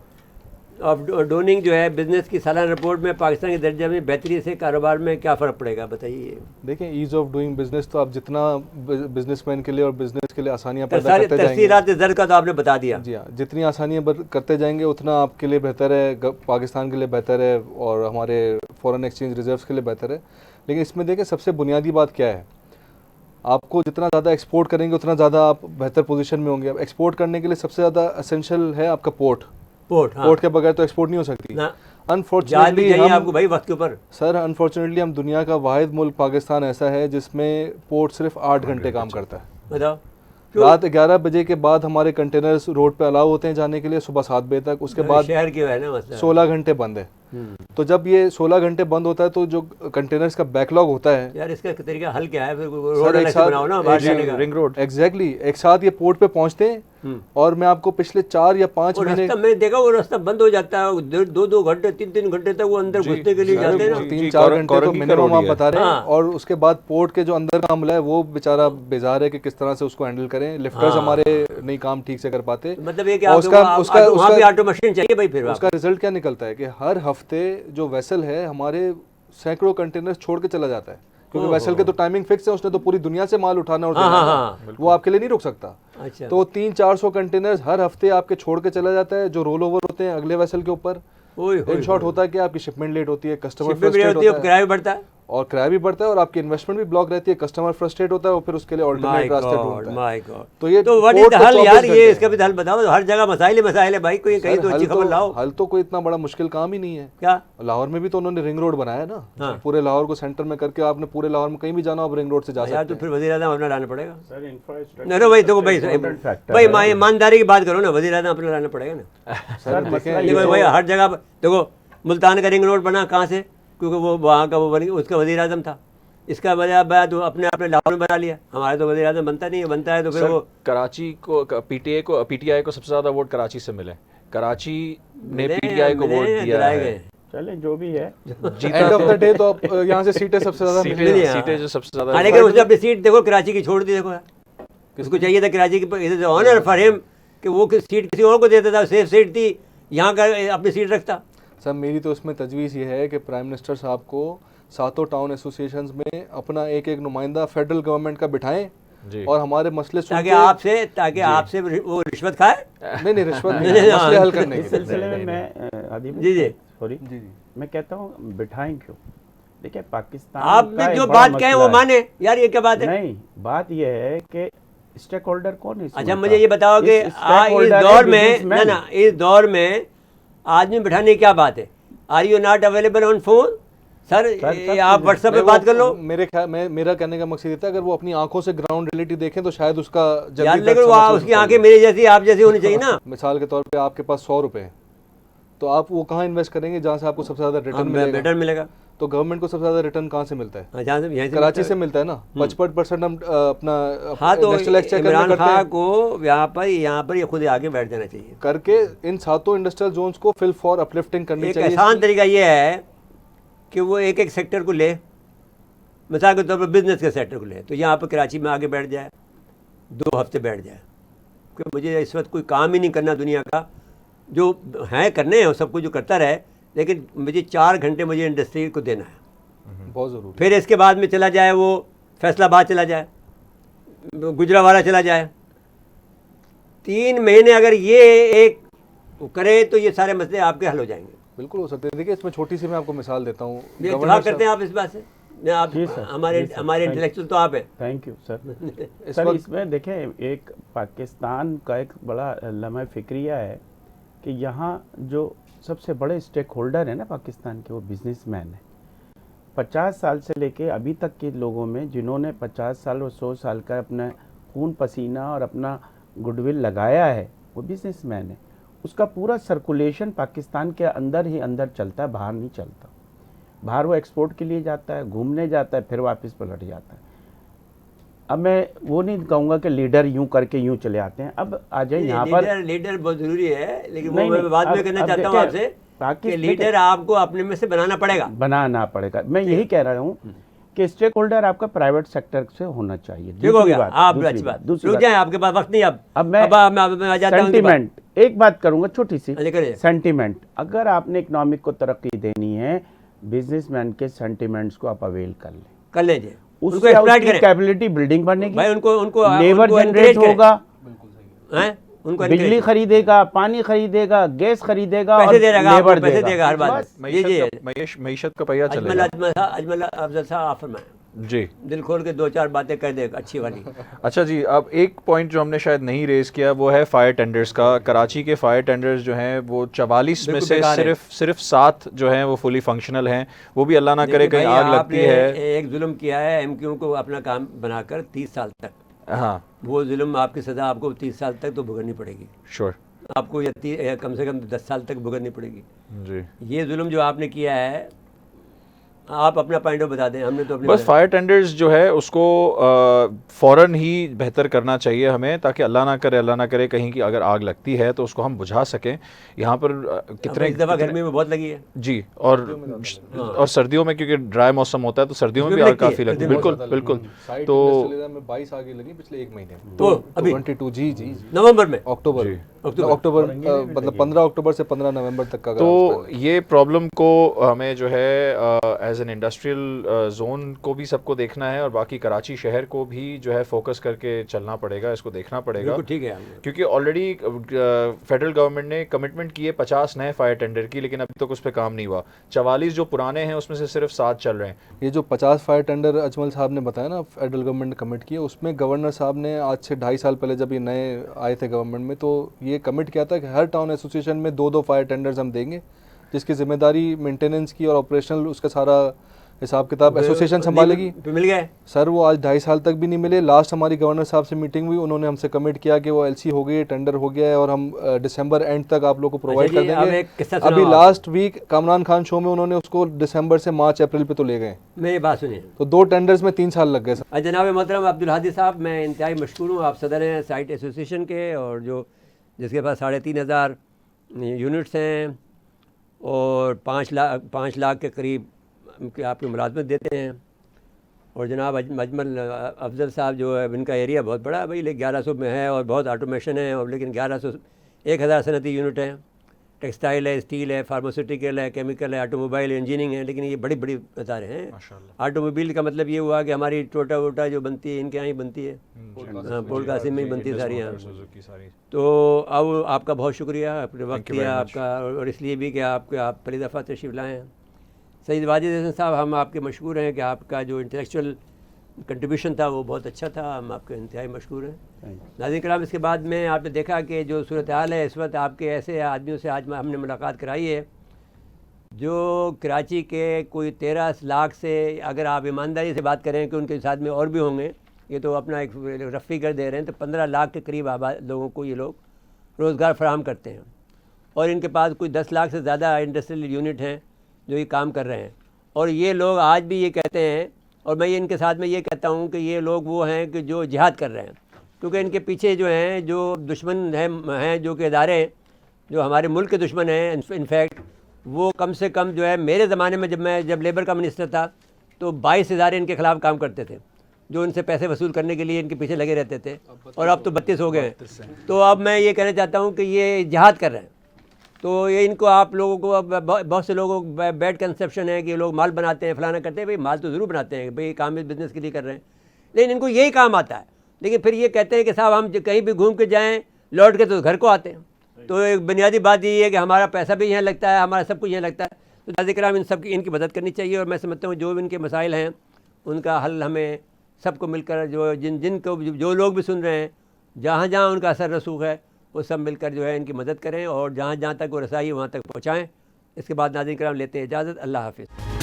S1: डोनिंग जो है बिजनेस की सालाना रिपोर्ट में पाकिस्तान के दर्जे में बेहतरी से कारोबार में क्या फ़र्क पड़ेगा, बताइए।
S2: देखिए ईज़ ऑफ डूइंग बिजनेस तो आप जितना बिजनेसमैन के लिए और बिजनेस के लिए आसानियाँ पैदा करते जाएंगे,
S1: तफसीलात ज़र का तो आपने बता दिया।
S2: जी हाँ, जितनी आसानियाँ करते जाएंगे उतना आपके लिए बेहतर है, पाकिस्तान के लिए बेहतर है और हमारे फॉरेन एक्सचेंज रिजर्व्स के लिए बेहतर है। लेकिन इसमें देखिए सबसे बुनियादी बात क्या है, आपको जितना ज़्यादा एक्सपोर्ट करेंगे उतना ज़्यादा आप बेहतर पोजीशन में होंगे। अब एक्सपोर्ट करने के लिए सबसे ज़्यादा एसेंशियल है आपका पोर्ट।
S1: हाँ।
S2: पोर्ट के बगैर तो एक्सपोर्ट नहीं हो सकती।
S1: ना, जहाज भी
S2: अनफॉर्चुनेटली
S1: चाहिए
S2: हम
S1: आपको भाई वक्त के ऊपर।
S2: सर अनफॉर्चुनेटली हम दुनिया का वाहिद मुल्क पाकिस्तान ऐसा है जिसमें पोर्ट सिर्फ 8 घंटे काम करता है।
S1: बताओ
S2: रात 11 बजे के बाद हमारे कंटेनर्स रोड पे अलाउ होते हैं जाने के लिए, सुबह 7 बजे तक। उसके बाद
S1: शहर के है ना मसला।
S2: 16 घंटे बंद है। तो जब ये 16 घंटे बंद होता है तो जो कंटेनर्स का बैकलॉग होता है,
S1: यार इसका तरीका हल क्या है फिर?
S2: सर
S1: रोड
S2: एक
S1: अलग से
S2: साथ
S1: बनाओ ना बाहर जाने का।
S3: Ring road.
S2: एग्जैक्टली एक साथ ये पोर्ट पे पहुंचते हैं और मैं आपको पिछले 4 या 5
S1: वो
S2: महीने
S1: रास्ता मैंने देखा, वो रास्ता बंद हो जाता है, 2-2 घंटे 3-3 घंटे तक वो अंदर घुसने के लिए जाते हैं ना।
S2: 3-4 घंटे तो
S3: कोरंगी का
S2: मिनिमम
S3: रोड
S2: आप
S3: ही है।
S2: बता रहे हैं।
S1: हाँ।
S2: और उसके बाद पोर्ट के जो अंदर का अमला है वो बेचारा बेजार है कि किस तरह से उसको हैंडल करें। लिफ्टर्स
S1: हाँ।
S2: हमारे नहीं काम ठीक से कर पाते।
S1: मतलब ये कि
S2: और
S1: आप
S2: उसका
S1: वहाँ भी ऑटो मशीन चाहिए भाई फिर
S2: उसका रिजल्ट क्या निकलता है कि हर हफ्ते जो वेसल है हमारे सैकड़ों कंटेनर्स छोड़ के चला जाता है, क्योंकि वेसल के तो टाइमिंग फिक्स है, उसने तो पूरी दुनिया से माल उठाना और देना
S1: हाँ,
S2: है,
S1: हाँ,
S2: वो आपके लिए नहीं रुक सकता।
S1: अच्छा,
S2: तो 300-400 कंटेनर्स हर हफ्ते आपके छोड़ के चला जाता है, जो रोल ओवर होते हैं अगले वेसल के ऊपर। इन शॉर्ट होता है कि आपकी शिपमेंट लेट होती है, कस्टमर फ्रस्ट्रेट होता है
S1: किराया भी बढ़ता है
S2: और किराया भी बढ़ता है और आपकी इन्वेस्टमेंट भी ब्लॉक रहती है, कस्टमर फ्रस्ट्रेट होता है और फिर उसके लिए ऑल्टरनेट रास्ते ढूंढता है।
S1: My God.
S2: तो ये
S1: तो what is
S2: port
S1: the
S2: pay
S1: हल
S2: 24
S1: यार?
S2: घंटे
S1: ये
S2: हैं।
S1: इसका भी हल बताओ। हर जगह मसाइल है भाई, कोई कहीं
S2: सर,
S1: तो अच्छी खबर लाओ।
S2: हल तो कोई इतना बड़ा मुश्किल काम ही नहीं है।
S1: क्या?
S2: लाहौर में भी तो उन्होंने रिंग रोड बनाया ना।
S1: हाँ।
S2: पूरे लाहौर को सेंटर में करके आपने पूरे लाहौर में कहीं भी जाना हो आप रिंग रोड से जा
S1: यार
S2: सकते
S1: तो
S2: हैं।
S1: फिर वज़ीर आज़म अपना लाना पड़ेगा।
S4: सर इंफ्रास्ट्रक्चर
S1: नहीं भाई देखो भाई
S4: important factor
S1: भाई
S4: है।
S1: ईमानदारी की बात करो ना, वज़ीर आज़म अपना लाना पड़ेगा ना।
S2: सर
S4: मसला
S2: देखें,
S4: ये
S2: ये
S1: देखो
S2: तो-
S1: भाई हर जगह देखो, मुल्तान का रिंग रोड बना कहाँ से? क्योंकि वो वहाँ का वो बनी, उसका वज़ीर आज़म था। इसका वजह बाद अपने लाहौर में बना लिया। हमारे तो वज़ीर आज़म बनता नहीं है, बनता है तो फिर
S3: सर,
S1: वो
S3: कराची को पीटीआई को सबसे ज्यादा वोट कराची से मिले। कराची ने पीटीआई को वोट दिया
S1: दिलाए
S3: है।
S1: गए।
S4: चले जो भी है।
S2: एंड ऑफ द डे तो आप यहाँ से सीटें सबसे ज्यादा
S3: सीटें
S2: मिलेंगी।
S1: मिली, हाँ।
S3: सीटें जो सबसे
S1: हाँ,
S3: ज्यादा
S1: लेकिन उसने अपनी सीट देखो कराची की छोड़ दी। देखो यार, उसको चाहिए था कराची की ऑनर फॉर हिम कि वो सीट किसी और को देता था, सेफ सीट थी, यहाँ का अपनी सीट रखता।
S2: सर मेरी तो इसमें तजवीज़ ये है कि प्राइम मिनिस्टर साहब को सातों टाउन एसोसिएशंस में अपना एक नुमाइंदा फेडरल गवर्नमेंट का बिठाएं
S3: जी।
S2: और हमारे मसले सुन
S1: ताकि
S2: के
S1: आपसे वो रिश्वत खाए।
S2: नहीं रिश्वत नहीं, मसले हल करने
S4: इस
S2: के लिए।
S4: सिलसिले में मैं आदि
S1: जी, जी।
S4: सॉरी
S2: जी जी
S4: मैं कहता हूँ बिठाएं क्यों? देखिए पाकिस्तान
S1: आपने
S4: का एक
S1: जो
S4: बड़ा
S1: बात कहे वो
S4: मसला है।
S1: माने यार, ये क्या बात है?
S4: नहीं, बात यह है कि स्टेक होल्डर कौन है इसमें
S1: अच्छा
S4: का?
S1: मुझे ये बताओ कि इस
S4: stakeholder
S1: दौर
S4: है
S1: में
S4: businessman।
S1: ना इस दौर में आदमी बिठाने की क्या बात है? Are you not available on phone? Sir ये आप व्हाट्सएप पे बात कर लो।
S2: मेरा कहने का मकसद ये था, अगर वो अपनी आंखों से ग्राउंड रियलिटी देखें तो शायद उसका
S1: यार
S2: जल्दी
S1: लेकिन वो उसकी आंखें मेरी जैसी आप जैसी होनी चाहिए ना।
S2: मिसाल के तौर पे आपके पास 100 रुपए हैं, तो आप वो कहाँ इन्वेस्ट करेंगे जहाँ से आपको सबसे ज्यादा रिटर्न
S1: मिलेगा?
S2: तो गवर्नमेंट को सबसे ज्यादा रिटर्न कहाँ से मिलता है?
S1: जहाँ से यहीं से
S2: कराची से मिलता है ना। 55% हम अपना
S1: हाँ, तो
S2: नेशनल एक्सचेकर में
S1: इमरान
S2: करते
S1: खान
S2: हैं
S1: को यहाँ पर ये खुद आगे बैठ जाना चाहिए
S2: करके इन 7 इंडस्ट्रियल जोन्स को फिल फॉर अपलिफ्टिंग करनी
S1: एक
S2: चाहिए।
S1: आसान तरीका ये है कि वो एक एक सेक्टर को ले, मिसाल के तौर पर बिजनेस के सेक्टर को ले, तो यहाँ पर कराची में आगे बैठ जाए, 2 हफ्ते बैठ जाए, क्योंकि मुझे इस वक्त कोई काम ही नहीं करना दुनिया का, जो है करने हैं सब कुछ जो करता रहे, लेकिन मुझे 4 घंटे मुझे इंडस्ट्री को देना है।
S2: बहुत जरूरी।
S1: फिर इसके बाद में चला जाए वो फैसलाबाद चला जाए, गुजरावाला चला जाए, 3 महीने अगर ये एक करे तो ये सारे मसले आपके हल हो जाएंगे।
S2: बिल्कुल हो सकते हैं। देखिए इसमें छोटी सी मैं आपको मिसाल देता हूँ।
S1: ये इत्तेफाक करते हैं आप इस बात से? नहीं, आप
S4: जी सर,
S1: हमारे इंटेलेक्चुअल तो आप हैं।
S4: Thank you sir. सर इसमें देखें एक पाकिस्तान का एक बड़ा लम्हा फिक्रिया है कि यहाँ जो सबसे बड़े स्टेक होल्डर है ना पाकिस्तान के, वो बिजनेसमैन है। 50 साल से लेके अभी तक के लोगों में जिन्होंने 50 साल और 100 साल का अपना खून पसीना और अपना गुडविल लगाया है, वो बिजनेसमैन है। उसका पूरा सर्कुलेशन पाकिस्तान के अंदर ही अंदर चलता है, बाहर नहीं चलता। बाहर वो एक्सपोर्ट के लिए जाता है, घूमने जाता है, फिर वापस पलट जाता है। अब मैं वो नहीं कहूँगा कि लीडर यूं करके यूं चले आते हैं। अब आ जाए यहाँ पर
S1: लीडर बहुत जरूरी है, लेकिन
S4: नहीं,
S1: वो मैं
S4: नहीं,
S1: बात में
S4: अब
S1: करना चाहता हूँ आपसे कि लीडर आपको अपने में से बनाना पड़ेगा।
S4: मैं यही कह रहा हूँ कि स्टेक होल्डर आपका प्राइवेट सेक्टर से होना चाहिए।
S1: ठीक हो गया, आप अच्छी बात। रुक जाए, आपके पास वक्त नहीं। अब मैं आ जाता हूं।
S4: सेंटीमेंट एक बात करूंगा छोटी सी।
S1: करिए।
S4: सेंटीमेंट, अगर आपने इकोनॉमिक को तरक्की देनी है, बिजनेसमैन के सेंटिमेंट्स को आप अवेल कर लीजिए। उससे उसकी कैपेबिलिटी बिल्डिंग बनेगी
S1: भाई, उनको
S4: लेबर जनरेट होगा,
S1: हैं? उनको
S4: बिजली खरीदेगा, पानी खरीदेगा, गैस खरीदेगा,
S1: पैसे
S4: पैसे
S1: देगा हर बात।
S3: मईशत का पहिया चलेगा।
S1: अजमल अफजल साहब आप फरमाएं
S3: जी,
S1: दिल खोल के 2-4 बातें कर दे अच्छी वाली।
S3: अच्छा जी, अब एक पॉइंट जो हमने शायद नहीं रेज किया वो है फायर टेंडर्स का। कराची के फायर टेंडर्स जो हैं वो 44 में से सिर्फ 7 जो हैं वो फुली फंक्शनल हैं। वो भी अल्लाह ना करे कहीं आग लगती है।
S1: एक जुल्म किया है एमक्यू को अपना काम बनाकर 30 साल तक।
S3: हाँ,
S1: वो जुल्म आपकी सज़ा आपको 30 साल तक तो भुगतनी पड़ेगी।
S3: श्योर,
S1: आपको या कम से कम 10 साल तक भुगतनी पड़ेगी
S3: जी।
S1: ये जुल्म जो आपने किया है, आप अपना पॉइंट ऑफ बता दें। हमने तो अपने
S3: बस फायर टेंडर्स जो है उसको फ़ौरन ही बेहतर करना चाहिए हमें, ताकि अल्लाह ना करे कहीं की अगर आग लगती है तो उसको हम बुझा सकें। यहाँ पर कितने
S1: इस दफ़ा गर्मी में बहुत लगी है
S3: जी, और सर्दियों में क्योंकि ड्राई मौसम होता है तो सर्दियों में भी आग काफ़ी लगती है। बिल्कुल बिल्कुल। तो
S2: 22 आगे लगी पिछले 1 महीने में।
S1: तो अभी
S2: 22 जी
S1: नवंबर में,
S2: अक्टूबर मतलब 15 अक्टूबर से 15 नवंबर तक का।
S3: तो ये प्रॉब्लम को हमें जो है एज एन इंडस्ट्रियल जोन को भी सबको देखना है, और बाकी कराची शहर को भी जो है फोकस करके चलना पड़ेगा, इसको देखना पड़ेगा।
S1: ठीक है,
S3: क्योंकि ऑलरेडी फेडरल गवर्नमेंट ने कमिटमेंट की है 50 नए फायर टेंडर की, लेकिन अभी तक उस पर काम नहीं हुआ। 44 जो पुराने हैं उसमें से सिर्फ 7 चल रहे हैं।
S2: ये जो 50 फायर टेंडर अजमल साहब ने बताया ना फेडरल गवर्नमेंट ने कमिट किया, उसमें गवर्नर साहब ने आज से 2.5 साल पहले जब ये नए आए थे गवर्नमेंट में, तो ये कमिट किया था कि हर टाउन एसोसिएशन में 2-2 फायर टेंडर्स हम देंगे, जिसकी जिम्मेदारी मेंटेनेंस की और ऑपरेशनल उसका सारा हिसाब किताब एसोसिएशन संभालेगी।
S1: मिल गए सर?
S2: वो आज 2.5 साल तक भी नहीं मिले। लास्ट हमारी गवर्नर साहब से मीटिंग हुई, उन्होंने हमसे कमिट किया कि वो एलसी हो गई है, टेंडर हो गया है और हम दिसंबर एंड तक आप लोग को प्रोवाइड कर देंगे। अभी last week Kamran Khan show में उन्होंने उसको दिसंबर से मार्च अप्रैल पे तो ले गए।
S1: मेरी बात सुनिए,
S2: तो 2 टेंडर्स में 3 साल लग गए सर।
S1: जनाब मोहतरम अब्दुल हादी साहब, मैं इंतहाई मशकूर हूँ। आप सदर हैं साइट एसोसिएशन के, और जिसके पास 3,500 यूनिट्स हैं और 5 लाख के करीब आपकी मुलाजमत देते हैं। और जनाब अजमल अफजल साहब जो है, इनका एरिया बहुत बड़ा है भाई, लेकिन 1100 में है और बहुत ऑटोमेशन है, और लेकिन 1000 सनती यूनिट हैं। टेक्सटाइल है, स्टील है, फार्मास्यूटिकल है, केमिकल है, ऑटोमोबाइल इंजीनियरिंग है, लेकिन ये बड़ी बड़ी अदारे हैं। ऑटोमोबाइल का मतलब ये हुआ कि हमारी टोटा वोटा जो बनती है इनके यहाँ ही बनती है, पोर्ट कासिम में ही बनती है सारी यहाँ। तो अब आपका बहुत शुक्रिया, अपने वक्त दिया आपका, और इसलिए भी कि आप पहली दफ़ा तशरीफ़ लाए हैं। सईद वाजिद हसन साहब, हम आपके मशहूर हैं कि आपका जो इंटेलेक्चुअल कंट्रीब्यूशन था वो बहुत अच्छा था, हम आपके इंतहाई मशहूर हैं।
S4: Thank you.
S1: नाज़रीन कराम, इसके बाद में आपने देखा कि जो सूरत हाल है इस वक्त, आपके ऐसे आदमियों से आज हमने मुलाकात कराई है जो कराची के कोई 13 लाख से, अगर आप ईमानदारी से बात करें कि उनके साथ में और भी होंगे, ये तो अपना एक रफ़ी कर दे रहे हैं, तो 15 लाख के करीब लोगों को ये लोग रोज़गार फराहम करते हैं। और इनके पास कोई 10 लाख से ज़्यादा इंडस्ट्रियल यूनिट हैं जो ये काम कर रहे हैं। और ये लोग आज भी ये कहते हैं, और मैं इनके साथ में ये कहता हूँ कि ये लोग वो हैं कि जो जिहाद कर रहे हैं, क्योंकि इनके पीछे जो हैं जो दुश्मन हैं जो कि इदारे जो हमारे मुल्क के दुश्मन हैं, इनफैक्ट वो कम से कम जो है मेरे ज़माने में जब लेबर का मिनिस्टर था तो 22 इदारे इनके ख़िलाफ़ काम करते थे जो इनसे पैसे वसूल करने के लिए इनके पीछे लगे रहते थे, और अब तो 32 हो गए हैं। तो अब मैं ये कहना चाहता हूँ कि ये जिहाद कर रहे हैं। तो ये इनको आप लोगों को, अब बहुत से लोगों को बैड कंसेप्शन है कि लोग माल बनाते हैं, फलाना करते हैं। भाई माल तो ज़रूर बनाते हैं, भाई काम इस बिज़नेस के लिए कर रहे हैं, लेकिन इनको यही काम आता है। लेकिन फिर ये कहते हैं कि साहब हम कहीं भी घूम के जाएँ लौट के तो घर को आते हैं। तो एक बुनियादी बात ये है कि हमारा पैसा भी यहाँ लगता है, हमारा सब कुछ यहाँ लगता है। तो नाज़रीन किराम, इन सब की इनकी मदद करनी चाहिए। और मैं समझता हूँ जो भी इनके मसाइल हैं उनका हल हमें सबको मिलकर, जिनको जो लोग भी सुन रहे हैं, जहाँ जहाँ उनका असर रसूख है वो सब मिलकर जो है इनकी मदद करें और जहाँ जहाँ तक वो रसाई है वहाँ तक पहुँचाएँ। इसके बाद नाज़रीन किराम लेते हैं इजाज़त। अल्लाह हाफ़िज़।